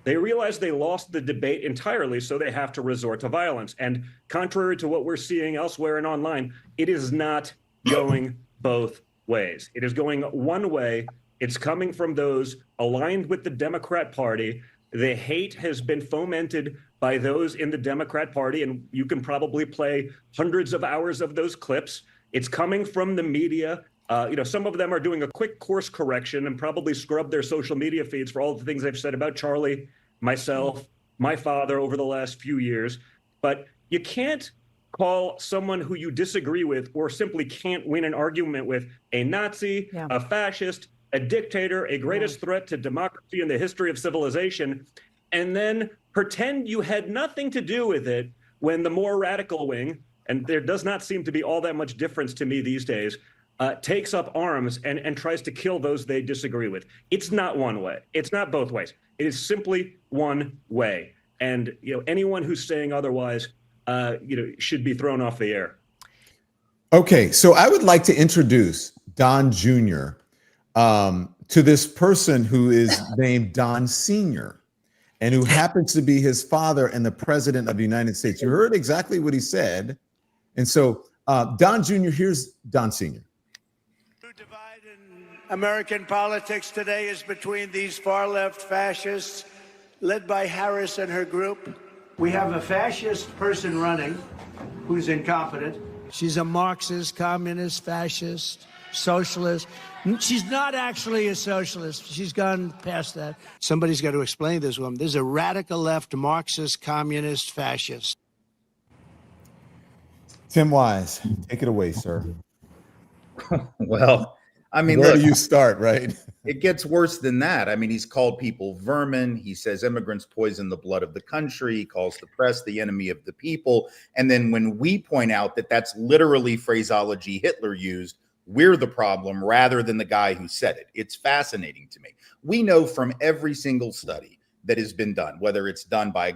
They realize they lost the debate entirely, so they have to resort to violence. And contrary to what we're seeing elsewhere and online, it is not going both ways. It is going one way. It's coming from those aligned with the Democrat Party. The hate has been fomented by those in the Democrat Party, and you can probably play hundreds of hours of those clips. It's coming from the media. Some of them are doing a quick course correction and probably scrub their social media feeds for all the things they've said about Charlie, myself, my father over the last few years. But you can't call someone who you disagree with or simply can't win an argument with a Nazi, a fascist, a dictator, a greatest threat to democracy in the history of civilization, and then pretend you had nothing to do with it when the more radical wing, and there does not seem to be all that much difference to me these days, takes up arms and tries to kill those they disagree with. It's not one way. It's not both ways. It is simply one way. And anyone who's saying otherwise, should be thrown off the air. Okay, so I would like to introduce Don Jr. To this person who is named Don Sr. and who happens to be his father and the president of the United States. You heard exactly what he said. And so Don Jr., here's Don Sr. The divide in American politics today is between these far-left fascists led by Harris and her group. We have a fascist person running who's incompetent. She's a Marxist, communist, fascist, socialist. She's not actually a socialist. She's gone past that. Somebody's got to explain this woman. This is a radical left Marxist, communist, fascist. Tim Wise, take it away, sir. Well, I mean, where look, do you start, right? It gets worse than that. I mean, he's called people vermin. He says immigrants poison the blood of the country. He calls the press the enemy of the people. And then when we point out that that's literally phraseology Hitler used, we're the problem rather than the guy who said it. It's fascinating to me. We know from every single study that has been done, whether it's done by a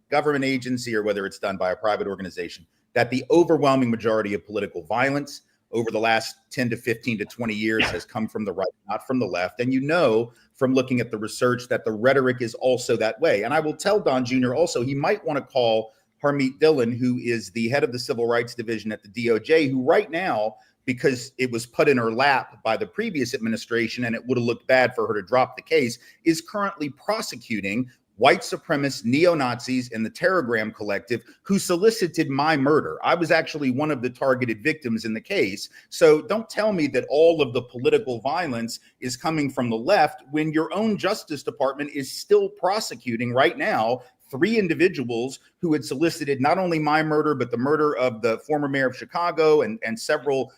government agency or whether it's done by a private organization, that the overwhelming majority of political violence over the last 10 to 15 to 20 years has come from the right, not from the left. And you know from looking at the research that the rhetoric is also that way. And I will tell Don Jr. also, he might want to call Harmeet Dillon, who is the head of the Civil Rights Division at the DOJ, who right now because it was put in her lap by the previous administration and it would have looked bad for her to drop the case, is currently prosecuting white supremacist neo-Nazis in the Telegram collective who solicited my murder. I was actually one of the targeted victims in the case. So don't tell me that all of the political violence is coming from the left when your own Justice Department is still prosecuting right now 3 individuals who had solicited not only my murder, but the murder of the former mayor of Chicago and several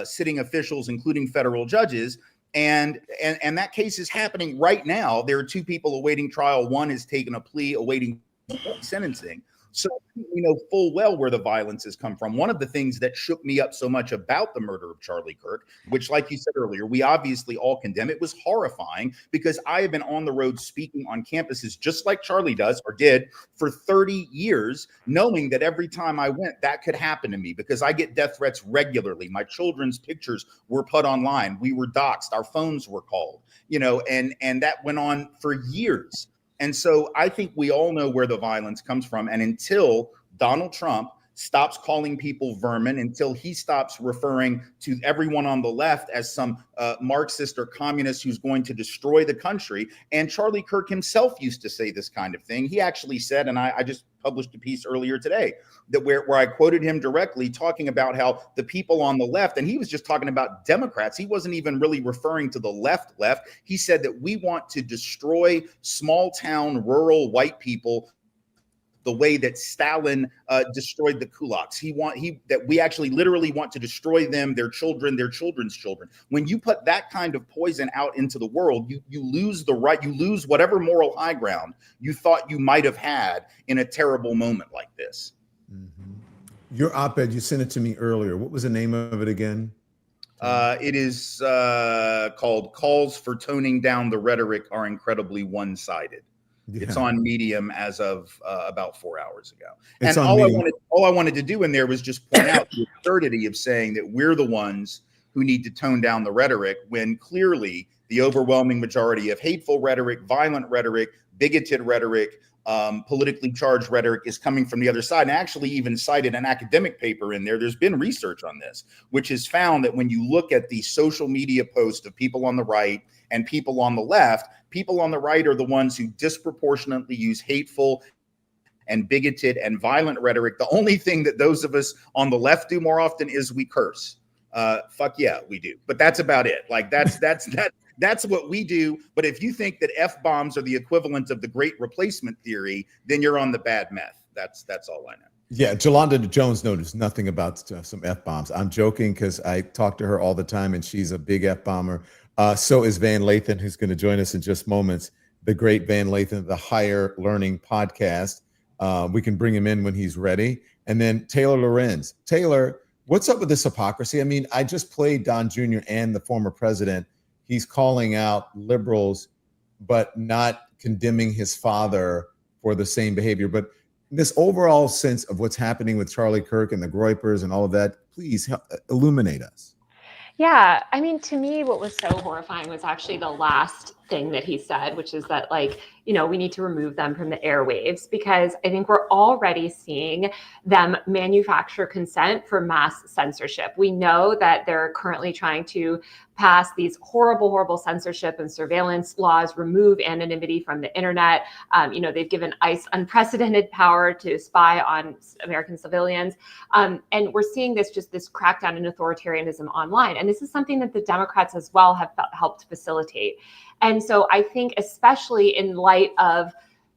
sitting officials, including federal judges. And that case is happening right now. There are 2 people awaiting trial. One has taken a plea awaiting sentencing. So we know full well where the violence has come from. One of the things that shook me up so much about the murder of Charlie Kirk, which, like you said earlier, we obviously all condemn, it was horrifying because I have been on the road speaking on campuses just like Charlie does or did for 30 years, knowing that every time I went, that could happen to me because I get death threats regularly. My children's pictures were put online. We were doxxed. Our phones were called, and that went on for years. And so I think we all know where the violence comes from. And until Donald Trump stops calling people vermin, until he stops referring to everyone on the left as some Marxist or communist who's going to destroy the country. And Charlie Kirk himself used to say this kind of thing. He actually said, and I just published a piece earlier today that where I quoted him directly talking about how the people on the left, and he was just talking about Democrats. He wasn't even really referring to the left. He said that we want to destroy small town, rural white people the way that Stalin destroyed the kulaks. That we actually literally want to destroy them, their children, their children's children. When you put that kind of poison out into the world, you lose the right, you lose whatever moral high ground you thought you might have had in a terrible moment like this. Mm-hmm. Your op-ed, you sent it to me earlier. What was the name of it again? It is called "Calls for Toning Down the Rhetoric Are Incredibly One-Sided." Yeah. It's on Medium as of about 4 hours ago. And all I wanted to do in there was just point out the absurdity of saying that we're the ones who need to tone down the rhetoric when clearly the overwhelming majority of hateful rhetoric, violent rhetoric, bigoted rhetoric, politically charged rhetoric is coming from the other side. And I actually even cited an academic paper in there. There's been research on this, which has found that when you look at the social media posts of people on the right and people on the left, people on the right are the ones who disproportionately use hateful and bigoted and violent rhetoric. The only thing that those of us on the left do more often is we curse. Fuck yeah, we do. But that's about it. Like that's what we do. But if you think that F-bombs are the equivalent of the great replacement theory, then you're on the bad meth. That's all I know. Yeah, Jolanda Jones noticed nothing about some F-bombs. I'm joking because I talk to her all the time and she's a big F-bomber. So is Van Lathan, who's going to join us in just moments. The great Van Lathan, the Higher Learning Podcast. We can bring him in when he's ready. And then Taylor Lorenz. Taylor, what's up with this hypocrisy? I mean, I just played Don Jr. and the former president. He's calling out liberals, but not condemning his father for the same behavior. But this overall sense of what's happening with Charlie Kirk and the Groypers and all of that, please illuminate us. Yeah, I mean, to me, what was so horrifying was actually the last thing that he said, which is that, like, you know, we need to remove them from the airwaves, because I think we're already seeing them manufacture consent for mass censorship. We know that they're currently trying to pass these horrible, horrible censorship and surveillance laws, remove anonymity from the internet. You know, they've given ICE unprecedented power to spy on American civilians. And we're seeing this crackdown in authoritarianism online. And this is something that the Democrats as well have helped facilitate. And so I think, especially in light of,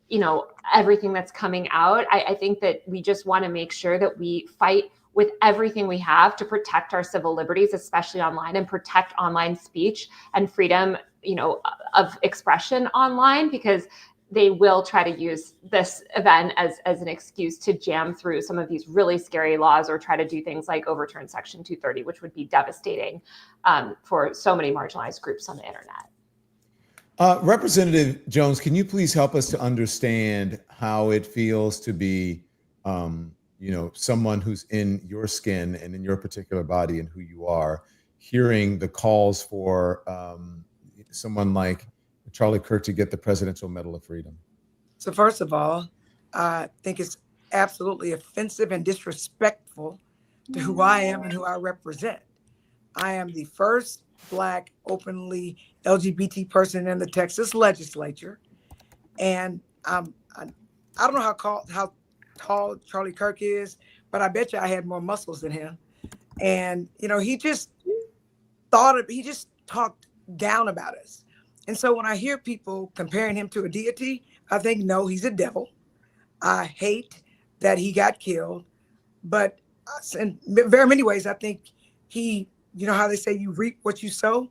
you know, everything that's coming out, I think that we just want to make sure that we fight with everything we have to protect our civil liberties, especially online, and protect online speech and freedom, you know, of expression online, because they will try to use this event as an excuse to jam through some of these really scary laws or try to do things like overturn Section 230, which would be devastating for so many marginalized groups on the internet. Representative Jones, can you please help us to understand how it feels to be, you know, someone who's in your skin and in your particular body and who you are, hearing the calls for someone like Charlie Kirk to get the Presidential Medal of Freedom? So first of all, I think it's absolutely offensive and disrespectful to who I am and who I represent. I am the first Black openly LGBT person in the Texas legislature. And I don't know how tall Charlie Kirk is, but I bet you I had more muscles than him. And, he just talked down about us. And so when I hear people comparing him to a deity, I think, no, he's a devil. I hate that he got killed. But in very many ways, I think he, how they say you reap what you sow?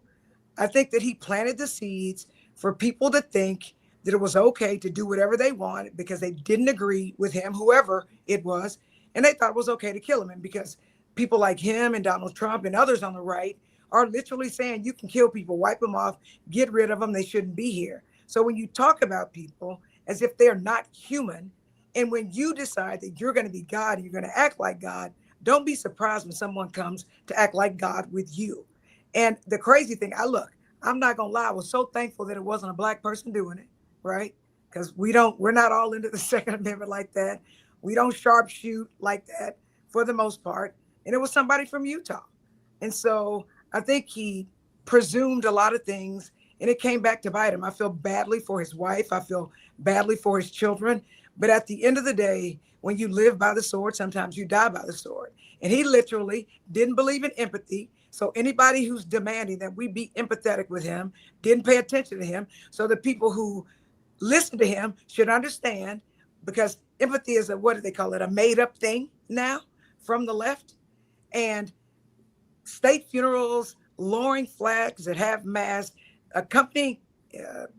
I think that he planted the seeds for people to think that it was okay to do whatever they wanted because they didn't agree with him, whoever it was, and they thought it was okay to kill him. And because people like him and Donald Trump and others on the right are literally saying you can kill people, wipe them off, get rid of them, they shouldn't be here. So when you talk about people as if they're not human, and when you decide that you're going to be God and you're going to act like God, don't be surprised when someone comes to act like God with you. And the crazy thing, I'm not going to lie, I was so thankful that it wasn't a Black person doing it, right? Because we're not all into the Second Amendment like that. We don't sharpshoot like that for the most part. And it was somebody from Utah. And so I think he presumed a lot of things and it came back to bite him. I feel badly for his wife. I feel badly for his children. But at the end of the day, when you live by the sword, sometimes you die by the sword. And he literally didn't believe in empathy. So anybody who's demanding that we be empathetic with him didn't pay attention to him. So the people who listen to him should understand, because empathy is what do they call it? A made up thing now from the left. And state funerals, lowering flags that have masks, accompanying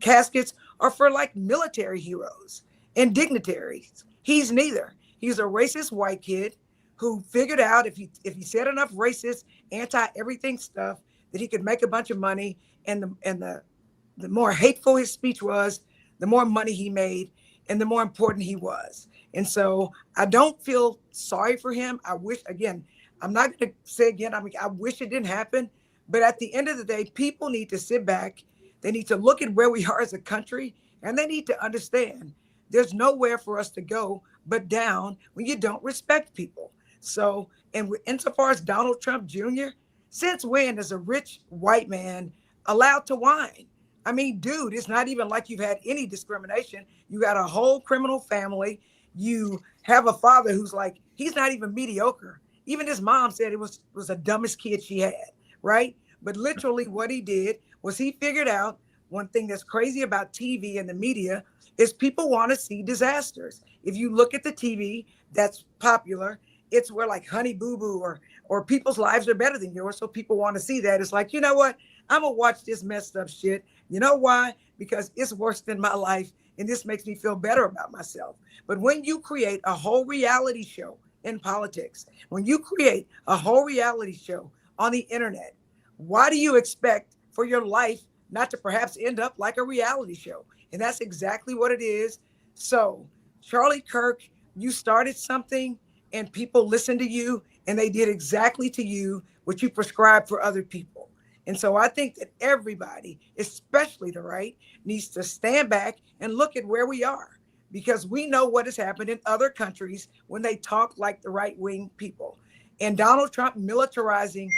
caskets are for like military heroes and dignitaries. He's neither. He's a racist white kid who figured out if he said enough racist, anti-everything stuff that he could make a bunch of money. And the more hateful his speech was, the more money he made and the more important he was. And so I don't feel sorry for him. I wish, again, I'm not going to say again, I wish it didn't happen. But at the end of the day, people need to sit back. They need to look at where we are as a country, and they need to understand there's nowhere for us to go but down when you don't respect people. So, and insofar as Donald Trump Jr., since when is a rich white man allowed to whine? I mean, dude, it's not even like you've had any discrimination. You got a whole criminal family. You have a father who's like, he's not even mediocre. Even his mom said it was the dumbest kid she had, right? But literally what he did was he figured out one thing that's crazy about TV and the media is people want to see disasters. If you look at the TV that's popular, it's where like Honey Boo Boo or people's lives are better than yours. So people want to see that. It's like, you know what? I'm going to watch this messed up shit. You know why? Because it's worse than my life. And this makes me feel better about myself. But when you create a whole reality show in politics, when you create a whole reality show on the internet, why do you expect for your life not to perhaps end up like a reality show? And that's exactly what it is. So, Charlie Kirk, you started something and people listened to you and they did exactly to you what you prescribed for other people. And so I think that everybody, especially the right, needs to stand back and look at where we are, because we know what has happened in other countries when they talk like the right-wing people. And Donald Trump militarizing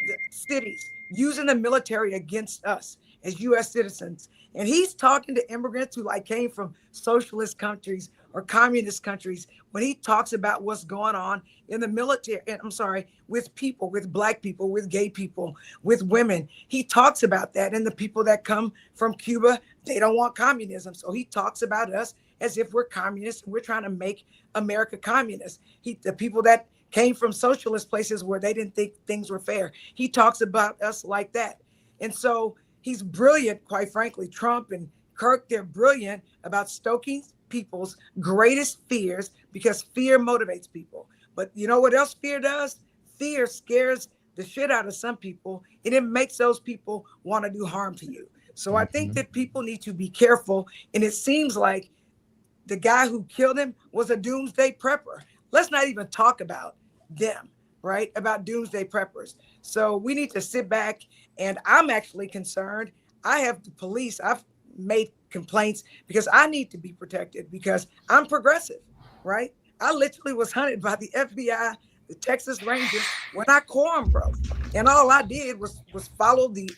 the cities, using the military against us as U.S. citizens. And he's talking to immigrants who like came from socialist countries or communist countries when he talks about what's going on in the military, with people, with Black people, with gay people, with women. He talks about that. And the people that come from Cuba, they don't want communism. So he talks about us as if we're communists and we're trying to make America communist. The people that came from socialist places where they didn't think things were fair, he talks about us like that. And so he's brilliant, quite frankly. Trump and Kirk, they're brilliant about stoking people's greatest fears, because fear motivates people. But you know what else fear does? Fear scares the shit out of some people, and it makes those people want to do harm to you. So I think that people need to be careful. And it seems like the guy who killed him was a doomsday prepper. Let's not even talk about them, right? About doomsday preppers. So we need to sit back, and I'm actually concerned. I have the police. I've made complaints because I need to be protected because I'm progressive, right? I literally was hunted by the FBI, the Texas Rangers when I quorum broke. And all I did was follow the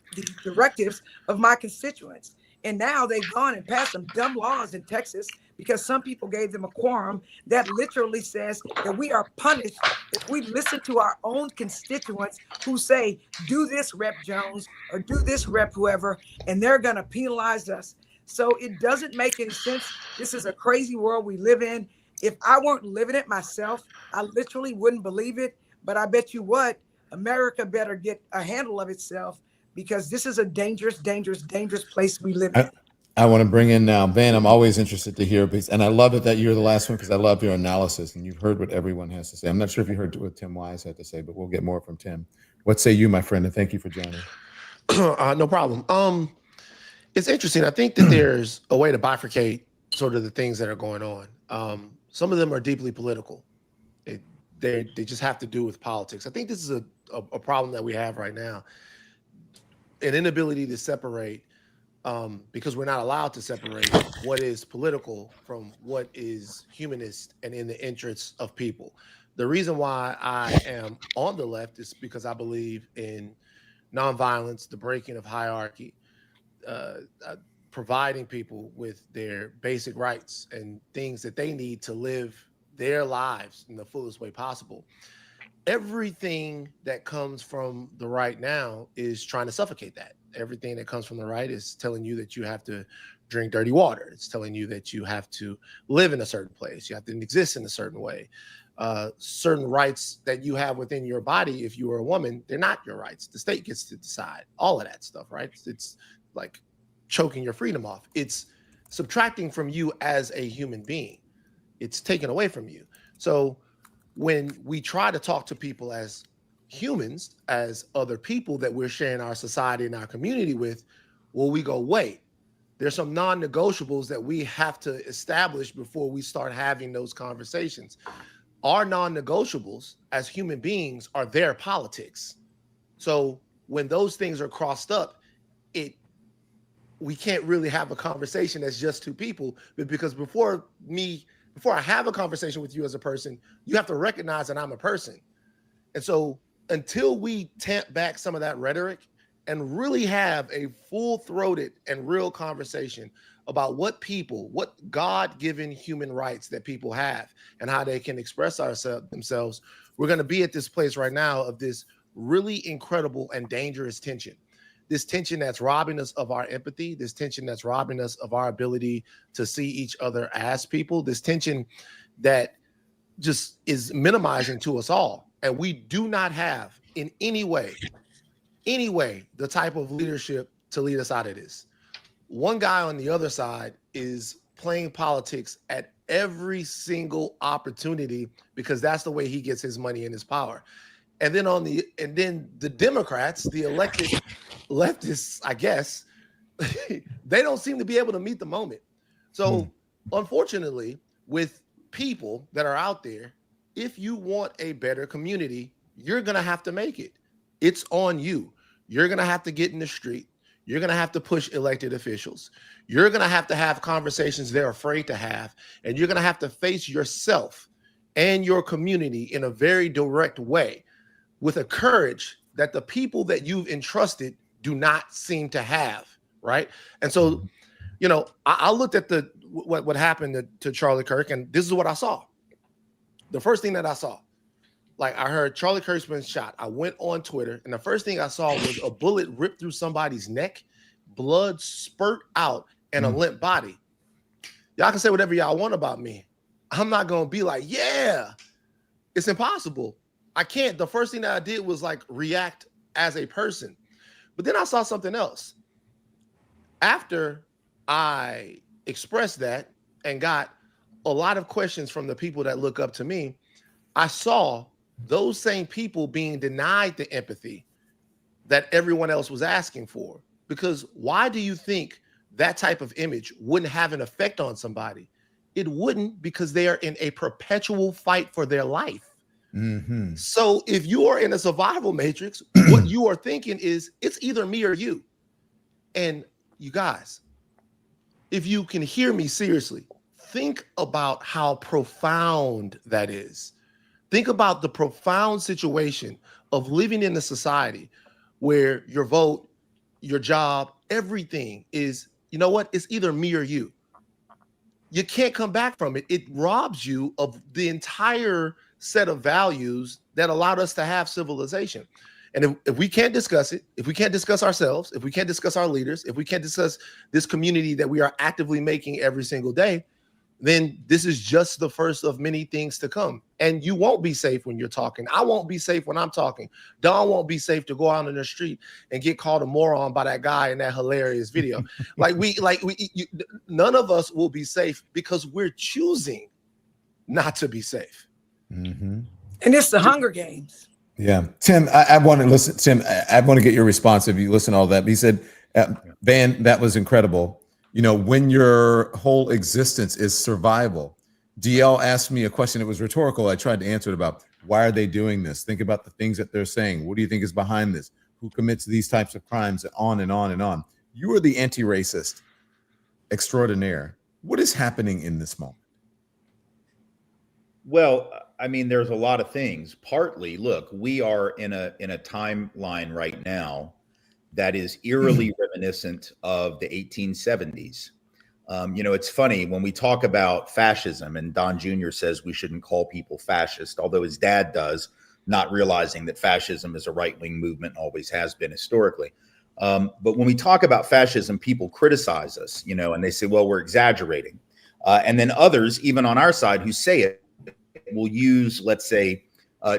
directives of my constituents. And now they've gone and passed some dumb laws in Texas because some people gave them a quorum that literally says that we are punished if we listen to our own constituents who say, do this, Rep. Jones, or do this, Rep. Whoever, and they're going to penalize us. So it doesn't make any sense. This is a crazy world we live in. If I weren't living it myself, I literally wouldn't believe it. But I bet you what, America better get a handle of itself, because this is a dangerous, dangerous, dangerous place we live in. I want to bring in now, Van. I'm always interested to hear, and I love it that you're the last one because I love your analysis and you've heard what everyone has to say. I'm not sure if you heard what Tim Wise had to say, but we'll get more from Tim. What say you, my friend? And thank you for joining. No problem. It's interesting. I think that there's a way to bifurcate sort of the things that are going on. Some of them are deeply political. They just have to do with politics. I think this is a problem that we have right now. An inability to separate, because we're not allowed to separate what is political from what is humanist and in the interests of people. The reason why I am on the left is because I believe in nonviolence, the breaking of hierarchy, providing people with their basic rights and things that they need to live their lives in the fullest way possible. Everything that comes from the right now is trying to suffocate that. Everything that comes from the right is telling you that you have to drink dirty water. It's telling you that you have to live in a certain place. You have to exist in a certain way. Certain rights that you have within your body, if you are a woman, they're not your rights. The state gets to decide all of that stuff, right? It's like choking your freedom off. It's subtracting from you as a human being. It's taken away from you. So when we try to talk to people as humans, as other people that we're sharing our society and our community with, well, we go, wait, there's some non-negotiables that we have to establish before we start having those conversations. Our non-negotiables as human beings are their politics. So when those things are crossed up, we can't really have a conversation as just two people, because before I have a conversation with you as a person, you have to recognize that I'm a person. And so until we tamp back some of that rhetoric and really have a full-throated and real conversation about what God-given human rights that people have and how they can express themselves, we're going to be at this place right now of this really incredible and dangerous tension. This tension that's robbing us of our empathy, this tension that's robbing us of our ability to see each other as people, this tension that just is minimizing to us all. And we do not have in any way, the type of leadership to lead us out of this. One guy on the other side is playing politics at every single opportunity because that's the way he gets his money and his power. And then the Democrats, the elected leftists, I guess, they don't seem to be able to meet the moment. So unfortunately, with people that are out there, if you want a better community, you're going to have to make it. It's on you. You're going to have to get in the street. You're going to have to push elected officials. You're going to have conversations they're afraid to have. And you're going to have to face yourself and your community in a very direct way with a courage that the people that you've entrusted do not seem to have, right? And so, I looked at what happened to Charlie Kirk, and this is what I saw. The first thing that I saw, I heard Charlie Kirk's been shot. I went on Twitter, and the first thing I saw was a bullet rip through somebody's neck, blood spurt out, and a limp body. Y'all can say whatever y'all want about me. I'm not going to be like, yeah, it's impossible. I can't. The first thing that I did was react as a person. But then I saw something else. After I expressed that and got a lot of questions from the people that look up to me, I saw those same people being denied the empathy that everyone else was asking for. Because why do you think that type of image wouldn't have an effect on somebody? It wouldn't, because they are in a perpetual fight for their life. Mm-hmm. So if you are in a survival matrix, what you are thinking is it's either me or you. And you guys, if you can hear me seriously, think about how profound that is. Think about the profound situation of living in a society where your vote, your job, everything is, you know what? It's either me or you. You can't come back from it. It robs you of the entire set of values that allowed us to have civilization. And if we can't discuss it, if we can't discuss ourselves, if we can't discuss our leaders, if we can't discuss this community that we are actively making every single day, then this is just the first of many things to come. And you won't be safe when you're talking. I won't be safe when I'm talking. Don won't be safe to go out in the street and get called a moron by that guy in that hilarious video. None of us will be safe because we're choosing not to be safe. Mm-hmm. And it's the Hunger Games. Yeah. Tim, I want to listen. Tim, I want to get your response if you listen to all that. He said, Van, that was incredible. You know, when your whole existence is survival. DL asked me a question that was rhetorical. I tried to answer it about why are they doing this? Think about the things that they're saying. What do you think is behind this? Who commits these types of crimes? On and on and on. You are the anti-racist extraordinaire. What is happening in this moment? Well, I mean, there's a lot of things. Partly, look, we are in a timeline right now that is eerily reminiscent of the 1870s. You know, it's funny when we talk about fascism, and Don Jr. says we shouldn't call people fascist, although his dad does, not realizing that fascism is a right-wing movement and always has been historically. But when we talk about fascism, people criticize us, you know, and they say, well, we're exaggerating. And then others, even on our side, who say it, will use, let's say,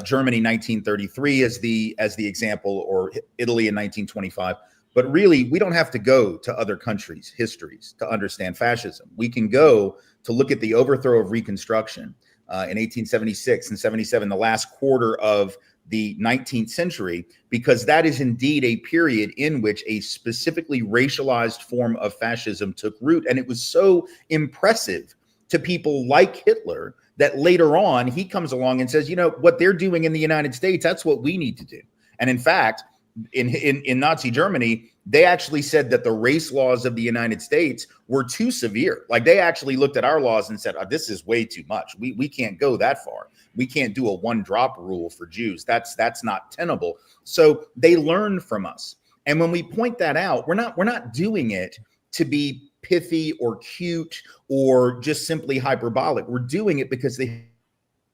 Germany 1933 as the example, or Italy in 1925. But really, we don't have to go to other countries' histories to understand fascism. We can go to look at the overthrow of Reconstruction in 1876 and 77, the last quarter of the 19th century, because that is indeed a period in which a specifically racialized form of fascism took root. And it was so impressive to people like Hitler that later on he comes along and says, you know, what they're doing in the United States, that's what we need to do. And in fact, in Nazi Germany, they actually said that the race laws of the United States were too severe. Like, they actually looked at our laws and said, oh, this is way too much. We can't go that far. We can't do a one-drop rule for Jews. That's not tenable. So they learned from us. And when we point that out, we're not doing it to be pithy or cute or just simply hyperbolic. We're doing it because the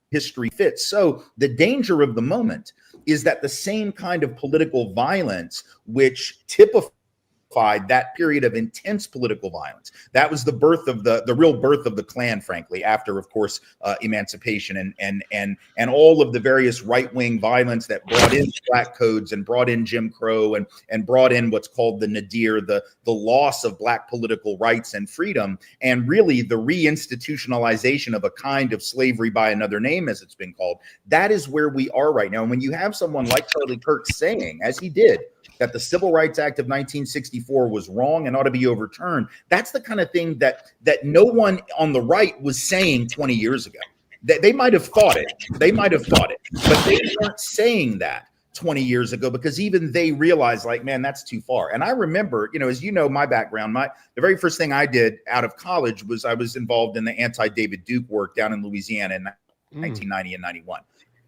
history fits. So the danger of the moment is that the same kind of political violence which typified that period of intense political violence, that was the birth of the real birth of the Klan, frankly, after, of course, emancipation and all of the various right-wing violence that brought in black codes and brought in Jim Crow and brought in what's called the nadir, the loss of black political rights and freedom, and really the reinstitutionalization of a kind of slavery by another name, as it's been called. That is where we are right now. And when you have someone like Charlie Kirk saying, as he did, that the Civil Rights Act of 1964 was wrong and ought to be overturned, that's the kind of thing that no one on the right was saying 20 years ago. They might have thought it. They might have thought it. But they weren't saying that 20 years ago, because even they realized, like, man, that's too far. And I remember, you know, as you know, my background, the very first thing I did out of college was I was involved in the anti-David Duke work down in Louisiana in 1990 and 91.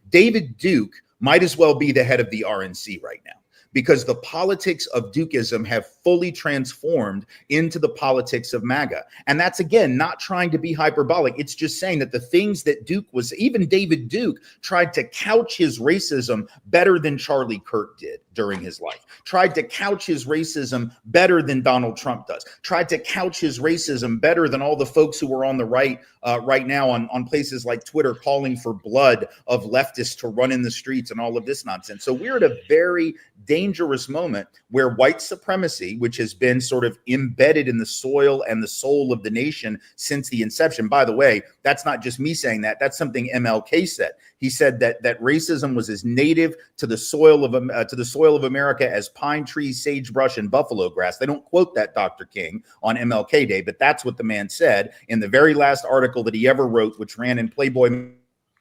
David Duke might as well be the head of the RNC right now, because the politics of Dukeism have fully transformed into the politics of MAGA. And that's, again, not trying to be hyperbolic. It's just saying that the things that Duke was, even David Duke tried to couch his racism better than Charlie Kirk did during his life, tried to couch his racism better than Donald Trump does, tried to couch his racism better than all the folks who are on the right right now on places like Twitter calling for blood of leftists to run in the streets and all of this nonsense. So we're at a very dangerous moment where white supremacy, which has been sort of embedded in the soil and the soul of the nation since the inception. By the way, that's not just me saying that. That's something MLK said. He said that racism was as native to the soil of America as pine trees, sagebrush, and buffalo grass. They don't quote that, Dr. King, on MLK Day, but that's what the man said in the very last article that he ever wrote, which ran in Playboy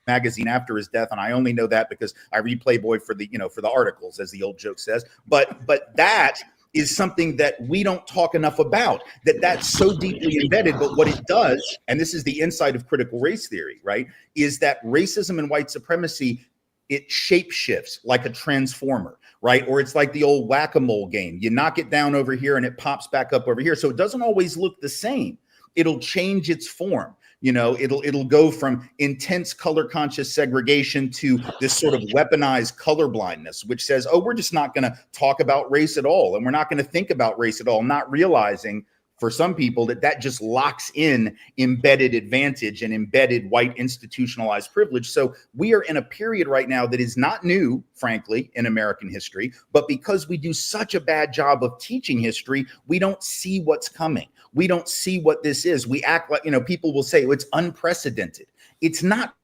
magazine after his death. And I only know that because I read Playboy for the articles, as the old joke says. But that is something that we don't talk enough about, that's so deeply embedded. But what it does, and this is the insight of critical race theory, right, is that racism and white supremacy, it shape shifts like a transformer, right? Or it's like the old whack-a-mole game. You knock it down over here and it pops back up over here. So it doesn't always look the same. It'll change its form. You know, it'll go from intense color conscious segregation to this sort of weaponized color blindness, which says, oh, we're just not going to talk about race at all. And we're not going to think about race at all, not realizing for some people that just locks in embedded advantage and embedded white institutionalized privilege. So we are in a period right now that is not new, frankly, in American history, but because we do such a bad job of teaching history, we don't see what's coming. We don't see what this is. We act like, you know, people will say, oh, it's unprecedented. It's not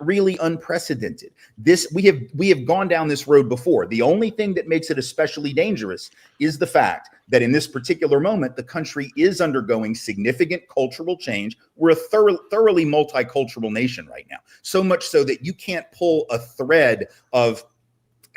really unprecedented. We have gone down this road before. The only thing that makes it especially dangerous is the fact that in this particular moment, the country is undergoing significant cultural change. We're a thoroughly multicultural nation right now. So much so that you can't pull a thread of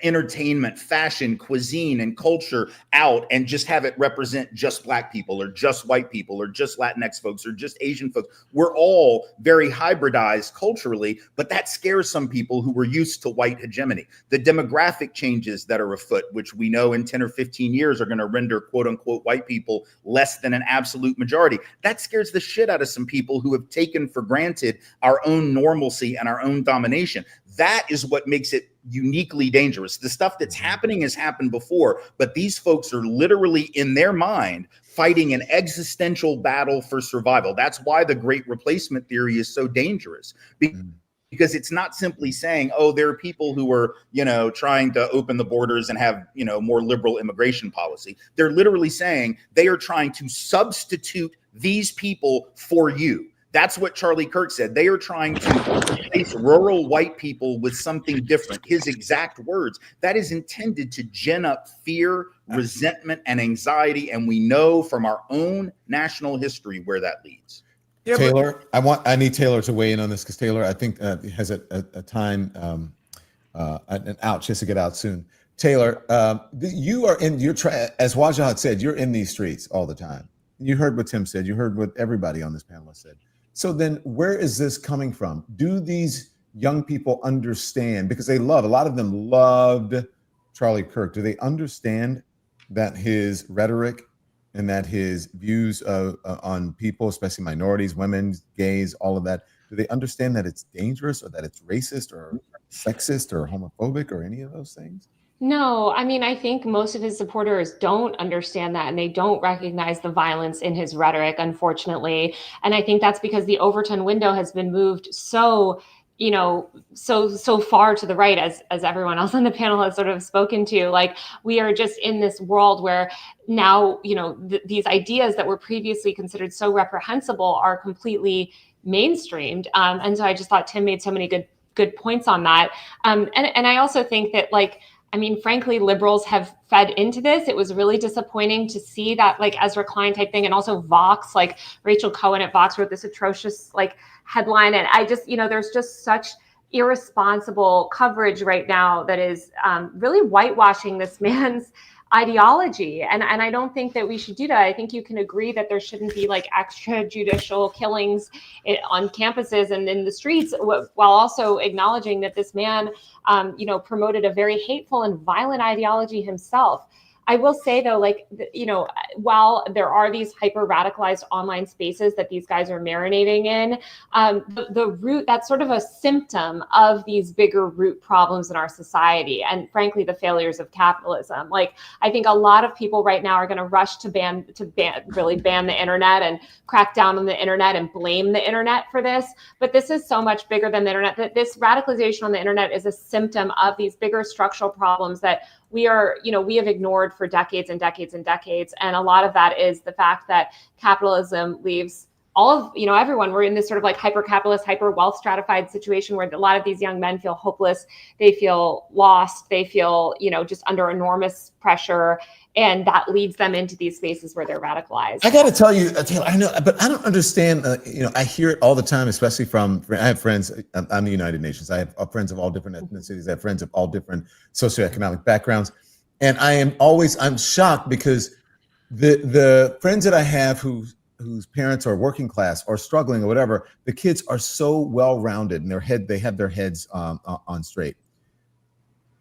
entertainment, fashion, cuisine, and culture out and just have it represent just Black people or just white people or just Latinx folks or just Asian folks. We're all very hybridized culturally, but that scares some people who were used to white hegemony. The demographic changes that are afoot, which we know in 10 or 15 years are going to render quote unquote white people less than an absolute majority. That scares the shit out of some people who have taken for granted our own normalcy and our own domination. That is what makes it uniquely dangerous. The stuff that's happening has happened before, but these folks are literally in their mind fighting an existential battle for survival. That's why the Great Replacement theory is so dangerous. Because it's not simply saying, oh, there are people who are, you know, trying to open the borders and have, you know, more liberal immigration policy. They're literally saying they are trying to substitute these people for you. That's what Charlie Kirk said. They are trying to replace rural white people with something different. His exact words. That is intended to gin up fear, resentment, and anxiety. And we know from our own national history where that leads. Yeah, Taylor, I need Taylor to weigh in on this because Taylor, I think, has a time an out. She has to get out soon. Taylor, you are in. As Wajahat said, you're in these streets all the time. You heard what Tim said. You heard what everybody on this panel said. So then where is this coming from? Do these young people understand? Because a lot of them loved Charlie Kirk. Do they understand that his rhetoric and that his views on people, especially minorities, women, gays, all of that, do they understand that it's dangerous or that it's racist or sexist or homophobic or any of those things? No, I mean, I think most of his supporters don't understand that and they don't recognize the violence in his rhetoric, unfortunately. And I think that's because the Overton window has been moved so, you know, so far to the right, as everyone else on the panel has sort of spoken to. Like, we are just in this world where now, you know, these ideas that were previously considered so reprehensible are completely mainstreamed. And so I just thought Tim made so many good points on that. And I also think that, like, I mean, frankly, liberals have fed into this. It was really disappointing to see that, like, Ezra Klein type thing. And also Vox, like Rachel Cohen at Vox wrote this atrocious, like, headline. And I just, you know, there's just such irresponsible coverage right now that is really whitewashing this man's ideology. And I don't think that we should do that. I think you can agree that there shouldn't be, like, extrajudicial killings on campuses and in the streets, while also acknowledging that this man, you know, promoted a very hateful and violent ideology himself. I will say, though, like, you know, while there are these hyper radicalized online spaces that these guys are marinating in, the root, that's sort of a symptom of these bigger root problems in our society. And frankly, the failures of capitalism. Like, I think a lot of people right now are going to rush to really ban the internet and crack down on the internet and blame the internet for this. But this is so much bigger than the internet. That this radicalization on the internet is a symptom of these bigger structural problems that we have ignored for decades and decades and decades. And a lot of that is the fact that capitalism leaves all of, you know, everyone, we're in this sort of like hyper capitalist, hyper wealth stratified situation where a lot of these young men feel hopeless. They feel lost. They feel, you know, just under enormous pressure. And that leads them into these spaces where they're radicalized. I got to tell you, Taylor, I know, but I don't understand. You know, I hear it all the time, especially I have friends. I'm the United Nations. I have friends of all different ethnicities. I have friends of all different socioeconomic backgrounds. And I'm shocked because the friends that I have whose parents are working class or struggling or whatever, the kids are so well-rounded and they have their heads on straight.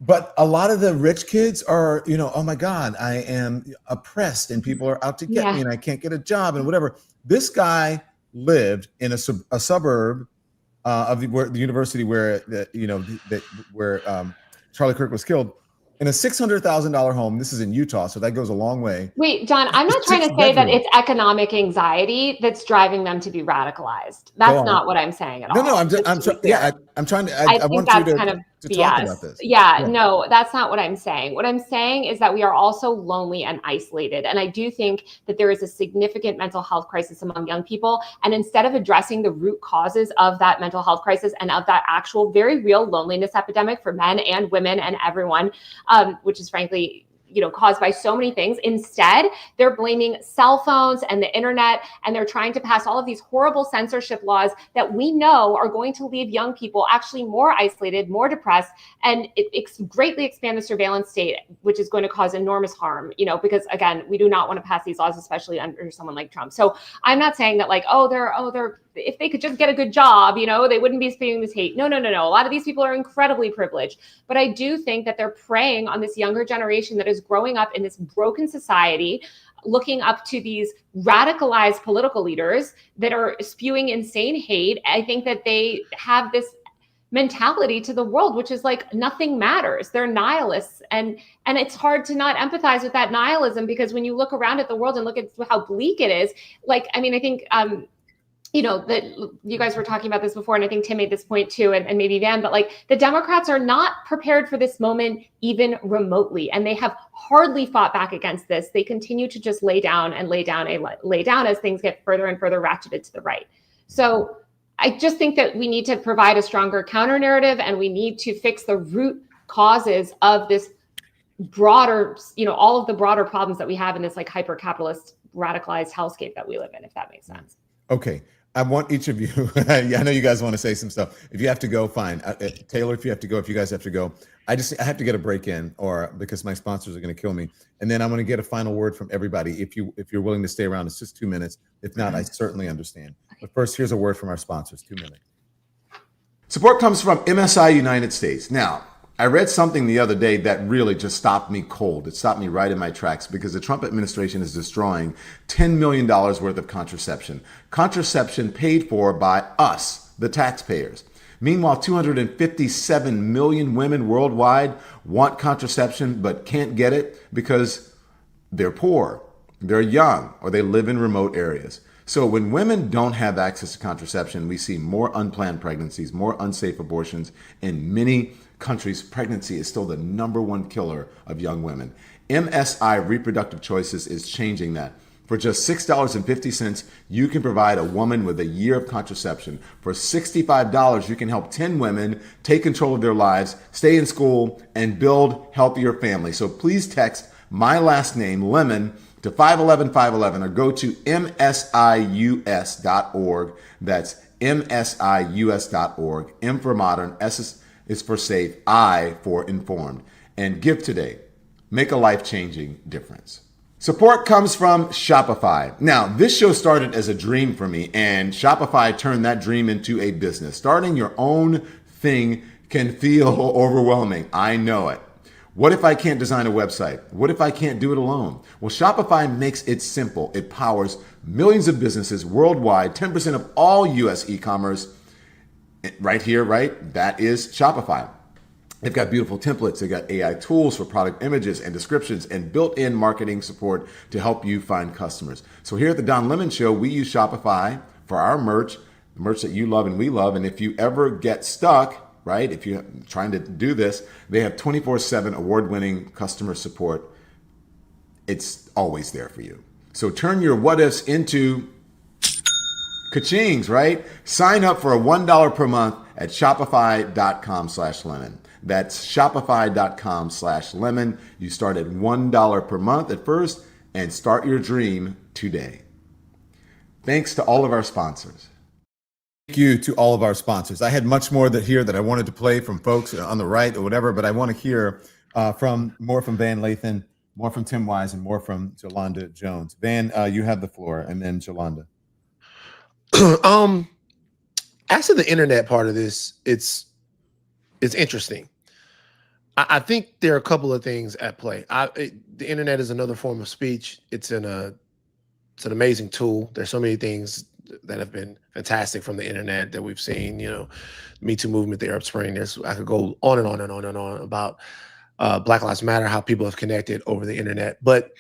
But a lot of the rich kids are, oh my God, I am oppressed and people are out to get me and I can't get a job and whatever. This guy lived in a suburb of the university where Charlie Kirk was killed, in a $600,000 home. This is in Utah, so that goes a long way. Wait, John, I'm not trying to say that it's economic anxiety that's driving them to be radicalized. That's not what I'm saying at all. No, I'm trying to. I think want that's you kind of to BS. talk about this. Yeah, no, that's not what I'm saying. What I'm saying is that we are also lonely and isolated. And I do think that there is a significant mental health crisis among young people. And instead of addressing the root causes of that mental health crisis and of that actual very real loneliness epidemic for men and women and everyone, which is frankly, caused by so many things. Instead, they're blaming cell phones and the internet, and they're trying to pass all of these horrible censorship laws that we know are going to leave young people actually more isolated, more depressed, and it greatly expand the surveillance state, which is going to cause enormous harm, because again, we do not want to pass these laws, especially under someone like Trump. So I'm not saying that they're if they could just get a good job, they wouldn't be spewing this hate. No. A lot of these people are incredibly privileged, but I do think that they're preying on this younger generation that is growing up in this broken society, looking up to these radicalized political leaders that are spewing insane hate. I think that they have this mentality to the world, which is like nothing matters. They're nihilists. And it's hard to not empathize with that nihilism, because when you look around at the world and look at how bleak it is, I think, that you guys were talking about this before, and I think Tim made this point too, and maybe Van, but the Democrats are not prepared for this moment even remotely, and they have hardly fought back against this. They continue to just lay down as things get further and further ratcheted to the right. So I just think that we need to provide a stronger counter narrative, and we need to fix the root causes of this broader, all of the broader problems that we have in this hyper-capitalist, radicalized hellscape that we live in, if that makes sense. Okay. I want each of you, I know you guys want to say some stuff. If you have to go, fine. Taylor, if you have to go, if you guys have to go, I have to get a break in, or because my sponsors are going to kill me. And then I'm going to get a final word from everybody. If you're willing to stay around, it's just 2 minutes. If not, I certainly understand. But first, here's a word from our sponsors. 2 minutes. Support comes from MSI United States. Now, I read something the other day that really just stopped me cold. It stopped me right in my tracks, because the Trump administration is destroying $10 million worth of contraception. Contraception paid for by us, the taxpayers. Meanwhile, 257 million women worldwide want contraception but can't get it because they're poor, they're young, or they live in remote areas. So when women don't have access to contraception, we see more unplanned pregnancies, more unsafe abortions. In many countries, pregnancy is still the #1 killer of young women. MSI Reproductive Choices is changing that. For just $6.50, you can provide a woman with a year of contraception. For $65, you can help 10 women take control of their lives, stay in school, and build healthier families. So please text my last name, Lemon, to 511-511, or go to msius.org. That's msius.org. M for modern, S is for safe, I for informed. And give today. Make a life-changing difference. Support comes from Shopify. Now, this show started as a dream for me, and Shopify turned that dream into a business. Starting your own thing can feel overwhelming. I know it. What if I can't design a website? What if I can't do it alone? Well, Shopify makes it simple. It powers millions of businesses worldwide, 10% of all US e-commerce. Right here, right? That is Shopify. They've got beautiful templates. They've got AI tools for product images and descriptions, and built-in marketing support to help you find customers. So here at the Don Lemon Show, we use Shopify for our merch, the merch that you love and we love. And if you ever get stuck, right, if you're trying to do this, they have 24/7 award-winning customer support. It's always there for you. So turn your what ifs into ka-chings, right? Sign up for a $1 per month at shopify.com/lemon. That's shopify.com/lemon. You start at $1 per month at first, and start your dream today. Thanks to all of our sponsors. Thank you to all of our sponsors. I had much more that I wanted to play from folks on the right or whatever, but I want to hear from Van Lathan, more from Tim Wise, and more from Jolanda Jones. Van, you have the floor, and then Jolanda. As to the internet part of this, it's interesting. I think there are a couple of things at play. The internet is another form of speech. It's an amazing tool. There's so many things that have been fantastic from the internet that we've seen. You know, Me Too movement, the Arab Spring. I could go on and on and on and on about Black Lives Matter, how people have connected over the internet. But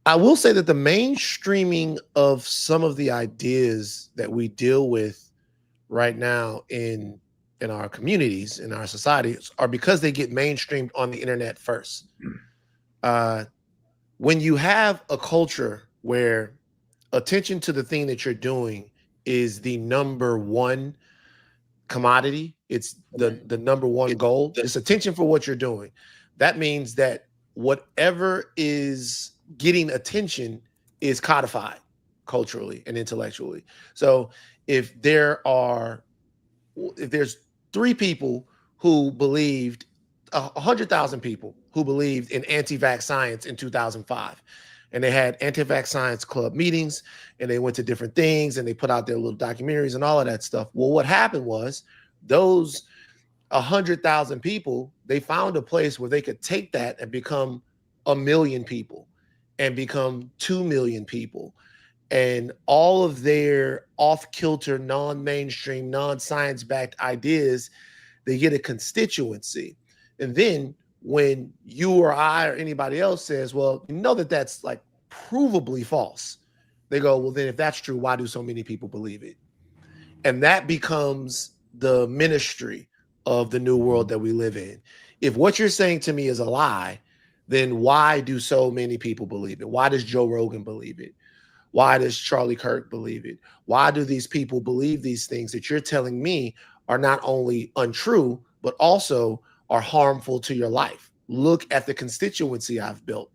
I will say that the mainstreaming of some of the ideas that we deal with right now in our communities, in our societies, are because they get mainstreamed on the internet first. When you have a culture where attention to the thing that you're doing is the number one commodity, it's the number one goal, it's attention for what you're doing. That means that whatever is getting attention is codified culturally and intellectually. So if there's 3 people who believed, 100,000 people who believed in anti-vax science in 2005, and they had anti-vax science club meetings, and they went to different things, and they put out their little documentaries and all of that stuff. Well, what happened was those 100,000 people, they found a place where they could take that and become 1 million people and become 2 million people. And all of their off-kilter, non-mainstream, non-science-backed ideas, they get a constituency. And then when you or I or anybody else says, well, you know that's like provably false, they go, well, then if that's true, why do so many people believe it? And that becomes the ministry of the new world that we live in. If what you're saying to me is a lie, then why do so many people believe it? Why does Joe Rogan believe it? Why does Charlie Kirk believe it? Why do these people believe these things that you're telling me are not only untrue, but also are harmful to your life? Look at the constituency I've built.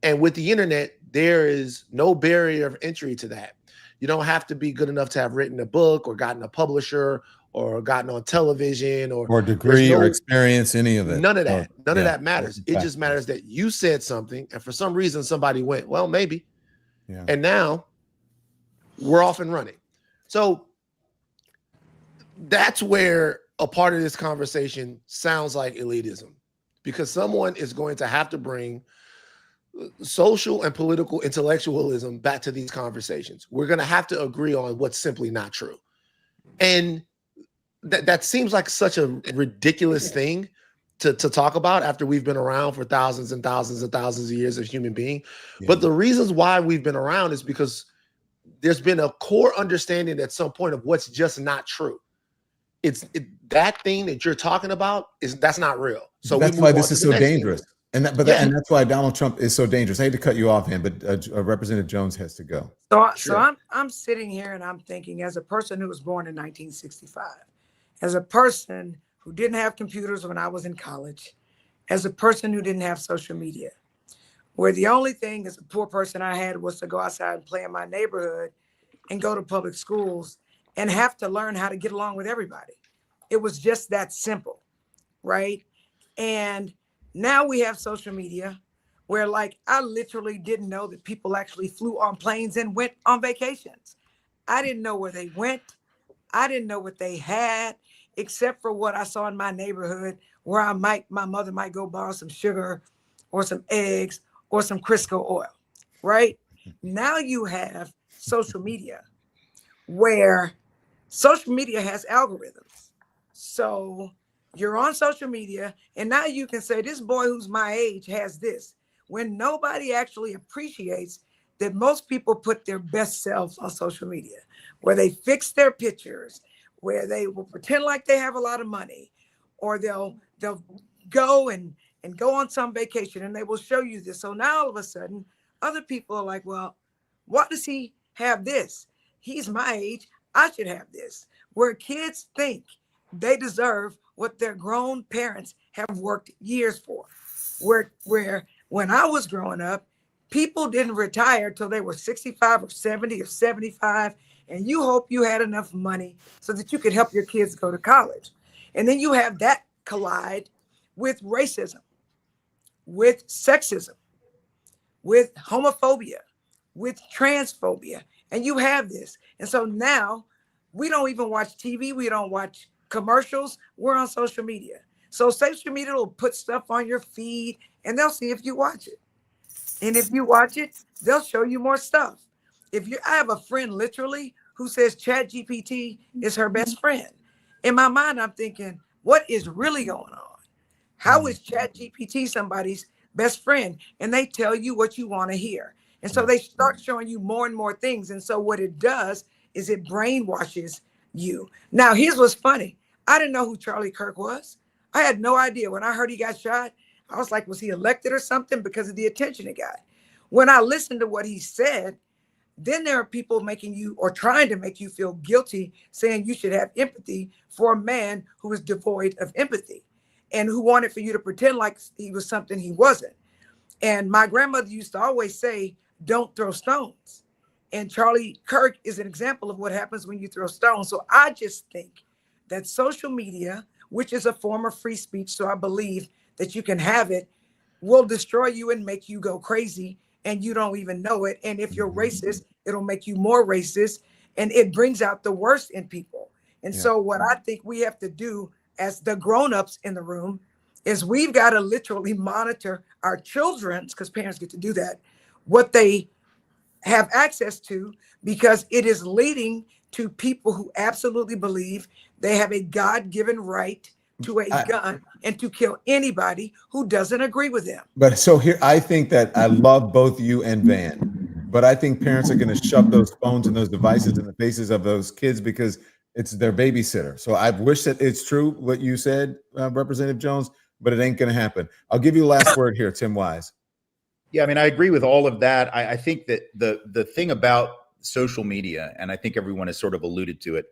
And with the internet, there is no barrier of entry to that. You don't have to be good enough to have written a book or gotten a publisher or gotten on television or degree or experience, any of it. None of that. None of that matters. It just matters that you said something, and for some reason somebody went, well, maybe. Yeah. And now we're off and running. So that's where a part of this conversation sounds like elitism, because someone is going to have to bring social and political intellectualism back to these conversations. We're going to have to agree on what's simply not true. And that seems like such a ridiculous thing to talk about after we've been around for thousands and thousands and thousands of years as human being. Yeah. But the reasons why we've been around is because there's been a core understanding at some point of what's just not true. That thing that you're talking about that's not real. So that's why this is so dangerous. And that's why Donald Trump is so dangerous. I hate to cut you off, man, but Representative Jones has to go. So I'm sitting here and I'm thinking, as a person who was born in 1965, as a person who didn't have computers when I was in college, as a person who didn't have social media, where the only thing as a poor person I had was to go outside and play in my neighborhood and go to public schools and have to learn how to get along with everybody. It was just that simple, right? And now we have social media where, like, I literally didn't know that people actually flew on planes and went on vacations. I didn't know where they went. I didn't know what they had, except for what I saw in my neighborhood, where my mother might go borrow some sugar or some eggs or some Crisco oil, right? Now you have social media, where social media has algorithms. So you're on social media, and now you can say, this boy who's my age has this, when nobody actually appreciates that most people put their best selves on social media, where they fix their pictures, where they will pretend like they have a lot of money, or they'll go and go on some vacation and they will show you this. So now all of a sudden, other people are like, well, why does he have this? He's my age, I should have this. Where kids think they deserve what their grown parents have worked years for. Where when I was growing up, people didn't retire till they were 65 or 70 or 75, and you hope you had enough money so that you could help your kids go to college. And then you have that collide with racism, with sexism, with homophobia, with transphobia. And you have this. And so now we don't even watch TV. We don't watch commercials. We're on social media. So social media will put stuff on your feed and they'll see if you watch it. And if you watch it, they'll show you more stuff. I have a friend literally who says ChatGPT is her best friend. In my mind, I'm thinking, what is really going on? How is ChatGPT somebody's best friend? And they tell you what you want to hear. And so they start showing you more and more things. And so what it does is it brainwashes you. Now, here's what's funny. I didn't know who Charlie Kirk was. I had no idea. When I heard he got shot, I was like, was he elected or something? Because of the attention it got. When I listened to what he said, then there are people making you or trying to make you feel guilty, saying you should have empathy for a man who is devoid of empathy and who wanted for you to pretend like he was something he wasn't. And my grandmother used to always say, don't throw stones. And Charlie Kirk is an example of what happens when you throw stones. So I just think that social media, which is a form of free speech, so I believe that you can have it, will destroy you and make you go crazy and you don't even know it. And if you're racist, it'll make you more racist and it brings out the worst in people. And so what I think we have to do as the grown-ups in the room is we've got to literally monitor our children's, because parents get to do that, what they have access to, because it is leading to people who absolutely believe they have a God-given right to a gun and to kill anybody who doesn't agree with them. But so here, I think that I love both you and Van, but I think parents are going to shove those phones and those devices in the faces of those kids because it's their babysitter. So I wish that it's true what you said, Representative Jones, but it ain't going to happen. I'll give you the last word here, Tim Wise. Yeah, I mean, I agree with all of that. I think that the thing about social media, and I think everyone has sort of alluded to it,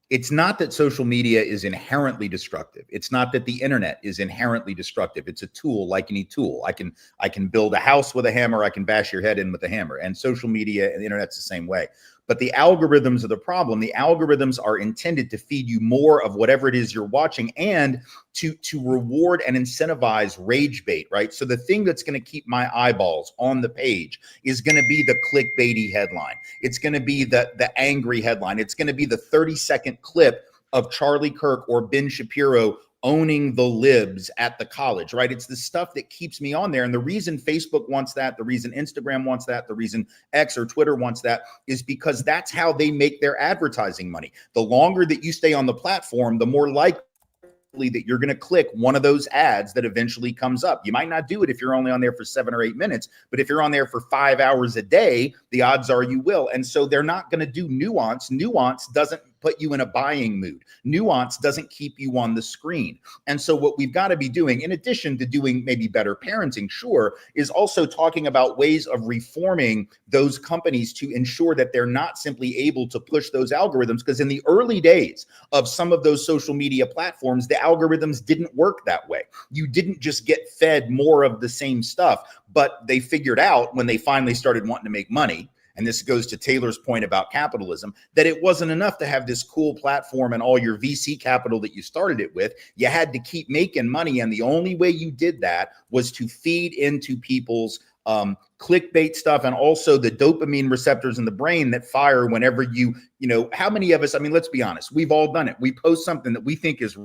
it's not that social media is inherently destructive. It's not that the internet is inherently destructive. It's a tool like any tool. I can build a house with a hammer. I can bash your head in with a hammer. And social media and the internet's the same way. But the algorithms are the problem. The algorithms are intended to feed you more of whatever it is you're watching and to reward and incentivize rage bait, right? So the thing that's going to keep my eyeballs on the page is going to be the clickbaity headline. It's going to be the angry headline. It's going to be the 30-second clip of Charlie Kirk or Ben Shapiro owning the libs at the college, right? It's the stuff that keeps me on there. And the reason Facebook wants that, the reason Instagram wants that, the reason X or Twitter wants that is because that's how they make their advertising money. The longer that you stay on the platform, the more likely that you're going to click one of those ads that eventually comes up. You might not do it if you're only on there for 7 or 8 minutes, but if you're on there for 5 hours a day, the odds are you will. And so they're not going to do nuance. Nuance doesn't put you in a buying mood. Nuance doesn't keep you on the screen. And so what we've got to be doing, in addition to doing maybe better parenting, sure, is also talking about ways of reforming those companies to ensure that they're not simply able to push those algorithms. Because in the early days of some of those social media platforms, the algorithms didn't work that way. You didn't just get fed more of the same stuff, but they figured out when they finally started wanting to make money, and this goes to Taylor's point about capitalism, that it wasn't enough to have this cool platform and all your VC capital that you started it with. You had to keep making money. And the only way you did that was to feed into people's clickbait stuff and also the dopamine receptors in the brain that fire whenever you know, how many of us, I mean, let's be honest, we've all done it. We post something that we think is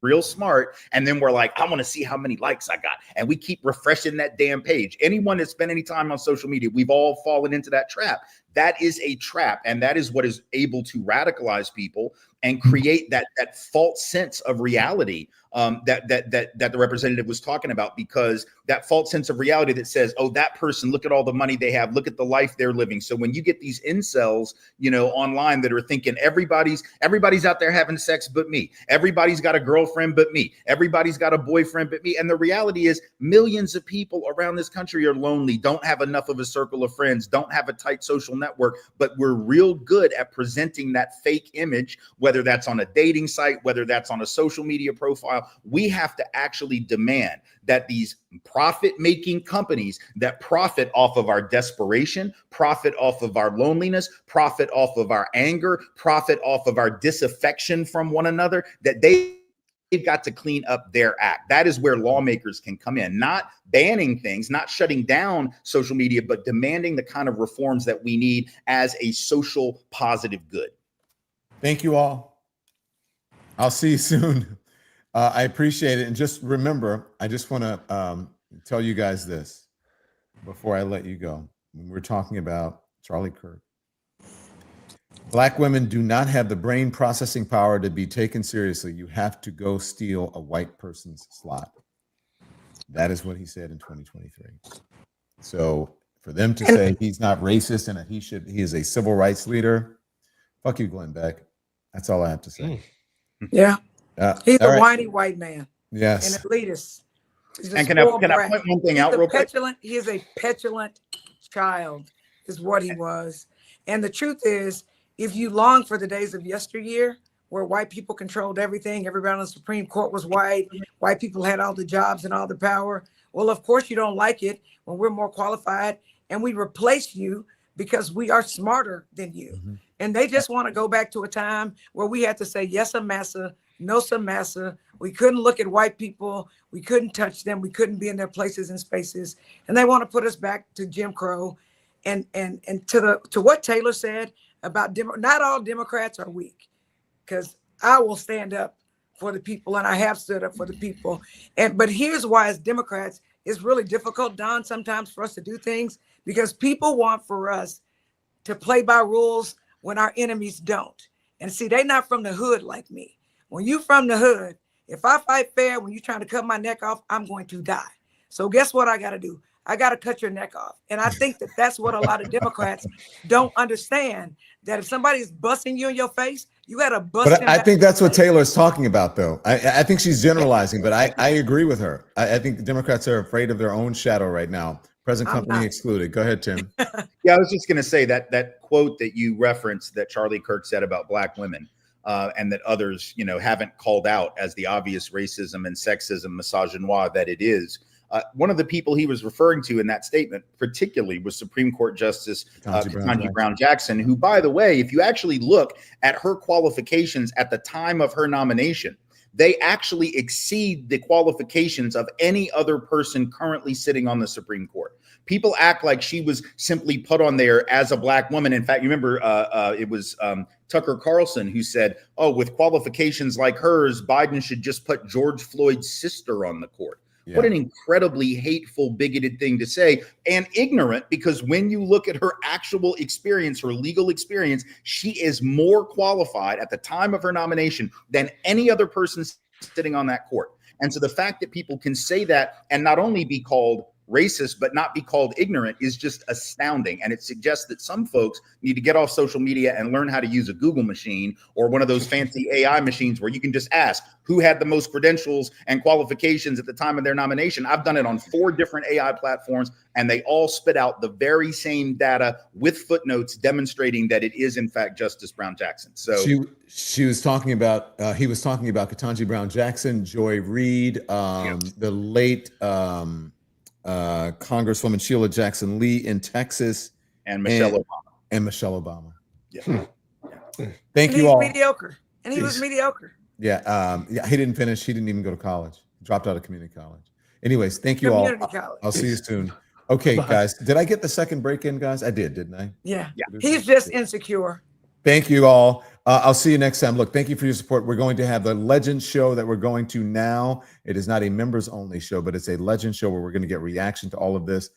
real smart, and then we're like, I want to see how many likes I got, and we keep refreshing that damn page. Anyone that's spent any time on social media, we've all fallen into that trap. That is a trap, and that is what is able to radicalize people and create that false sense of reality that the representative was talking about, because that false sense of reality that says, oh, that person, look at all the money they have, look at the life they're living. So when you get these incels, you know, online that are thinking everybody's out there having sex but me, everybody's got a girlfriend but me, everybody's got a boyfriend but me, and the reality is millions of people around this country are lonely, don't have enough of a circle of friends, don't have a tight social network, but we're real good at presenting that fake image, whether that's on a dating site, whether that's on a social media profile. We have to actually demand that these profit-making companies that profit off of our desperation, profit off of our loneliness, profit off of our anger, profit off of our disaffection from one another, that they they've got to clean up their act. That is where lawmakers can come in, not banning things, not shutting down social media, but demanding the kind of reforms that we need as a social positive good. Thank you all. I'll see you soon. I appreciate it. And just remember, I just want to tell you guys this before I let you go. When we're talking about Charlie Kirk, Black women do not have the brain processing power to be taken seriously. You have to go steal a white person's slot. That is what he said in 2023. So for them to say he's not racist and that he is a civil rights leader, fuck you, Glenn Beck. That's all I have to say. Yeah. He's a right. whiny white man. Yes. An elitist. And can I point one thing out real quick? He is a petulant child, is what he was. And the truth is, if you long for the days of yesteryear, where white people controlled everything, everybody on the Supreme Court was white people had all the jobs and all the power. Well, of course you don't like it when we're more qualified and we replace you because we are smarter than you. Mm-hmm. And they just want to go back to a time where we had to say, yes, massa, no, some massa. We couldn't look at white people. We couldn't touch them. We couldn't be in their places and spaces. And they want to put us back to Jim Crow. And to what Taylor said about not all Democrats are weak, because I will stand up for the people, and I have stood up for the people. But here's why, as Democrats, it's really difficult, Don, sometimes for us to do things, because people want for us to play by rules when our enemies don't. And see, they're not from the hood like me. When you from the hood, if I fight fair, when you're trying to cut my neck off, I'm going to die. So guess what I got to do? I got to cut your neck off. And I think that that's what a lot of Democrats don't understand, that if somebody's busting you in your face, you got to bust But them I back think that's in what the face. Taylor's talking about, though. I think she's generalizing, but I agree with her. I think the Democrats are afraid of their own shadow right now. Present company excluded. Go ahead, Tim. Yeah, I was just going to say that quote that you referenced that Charlie Kirk said about Black women, and that others, haven't called out as the obvious racism and sexism, misogynoir that it is. One of the people he was referring to in that statement, particularly, was Supreme Court Justice Ketanji Brown Jackson, who, by the way, if you actually look at her qualifications at the time of her nomination, they actually exceed the qualifications of any other person currently sitting on the Supreme Court. People act like she was simply put on there as a Black woman. In fact, you remember it was Tucker Carlson who said, oh, with qualifications like hers, Biden should just put George Floyd's sister on the court. Yeah. What an incredibly hateful, bigoted thing to say, and ignorant, because when you look at her actual experience, her legal experience, she is more qualified at the time of her nomination than any other person sitting on that court. And so the fact that people can say that and not only be called racist, but not be called ignorant is just astounding. And it suggests that some folks need to get off social media and learn how to use a Google machine or one of those fancy AI machines where you can just ask who had the most credentials and qualifications at the time of their nomination. I've done it on 4 different AI platforms, and they all spit out the very same data with footnotes demonstrating that it is in fact Justice Brown Jackson. So she was talking about, he was talking about Ketanji Brown Jackson, Joy Reid, the late Congresswoman Sheila Jackson Lee in Texas, and Michelle Obama. Yeah. Thank you all. Mediocre. And he was mediocre. Yeah. He didn't finish. He didn't even go to college. Dropped out of community college. Anyways, thank you all. I'll see you soon. Okay, guys. Did I get the second break in, guys? I did, didn't I? Yeah. He's just insecure. Thank you all. I'll see you next time. Look, thank you for your support. We're going to have the Legend Show that we're going to now. It is not a members only show, but it's a Legend Show where we're going to get reaction to all of this.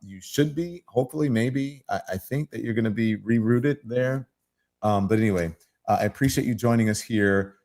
You should be, hopefully, maybe. I think that you're going to be rerouted there. But anyway, I appreciate you joining us here.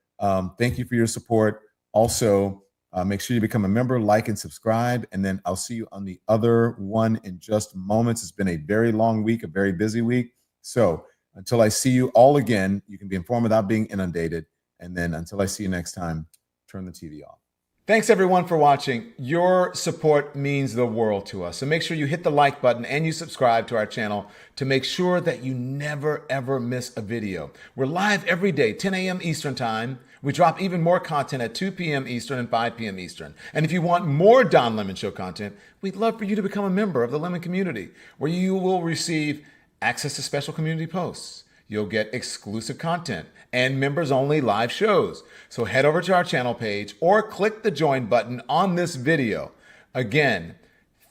Thank you for your support. Also, make sure you become a member, like, and subscribe. And then I'll see you on the other one in just moments. It's been a very long week, a very busy week. So until I see you all again, you can be informed without being inundated. And then until I see you next time, turn the TV off. Thanks everyone for watching. Your support means the world to us. So make sure you hit the like button and you subscribe to our channel to make sure that you never, ever miss a video. We're live every day, 10 a.m. Eastern time. We drop even more content at 2 p.m. Eastern and 5 p.m. Eastern. And if you want more Don Lemon Show content, we'd love for you to become a member of the Lemon community, where you will receive access to special community posts. You'll get exclusive content and members-only live shows. So head over to our channel page or click the join button on this video. Again,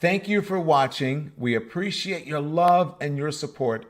thank you for watching. We appreciate your love and your support.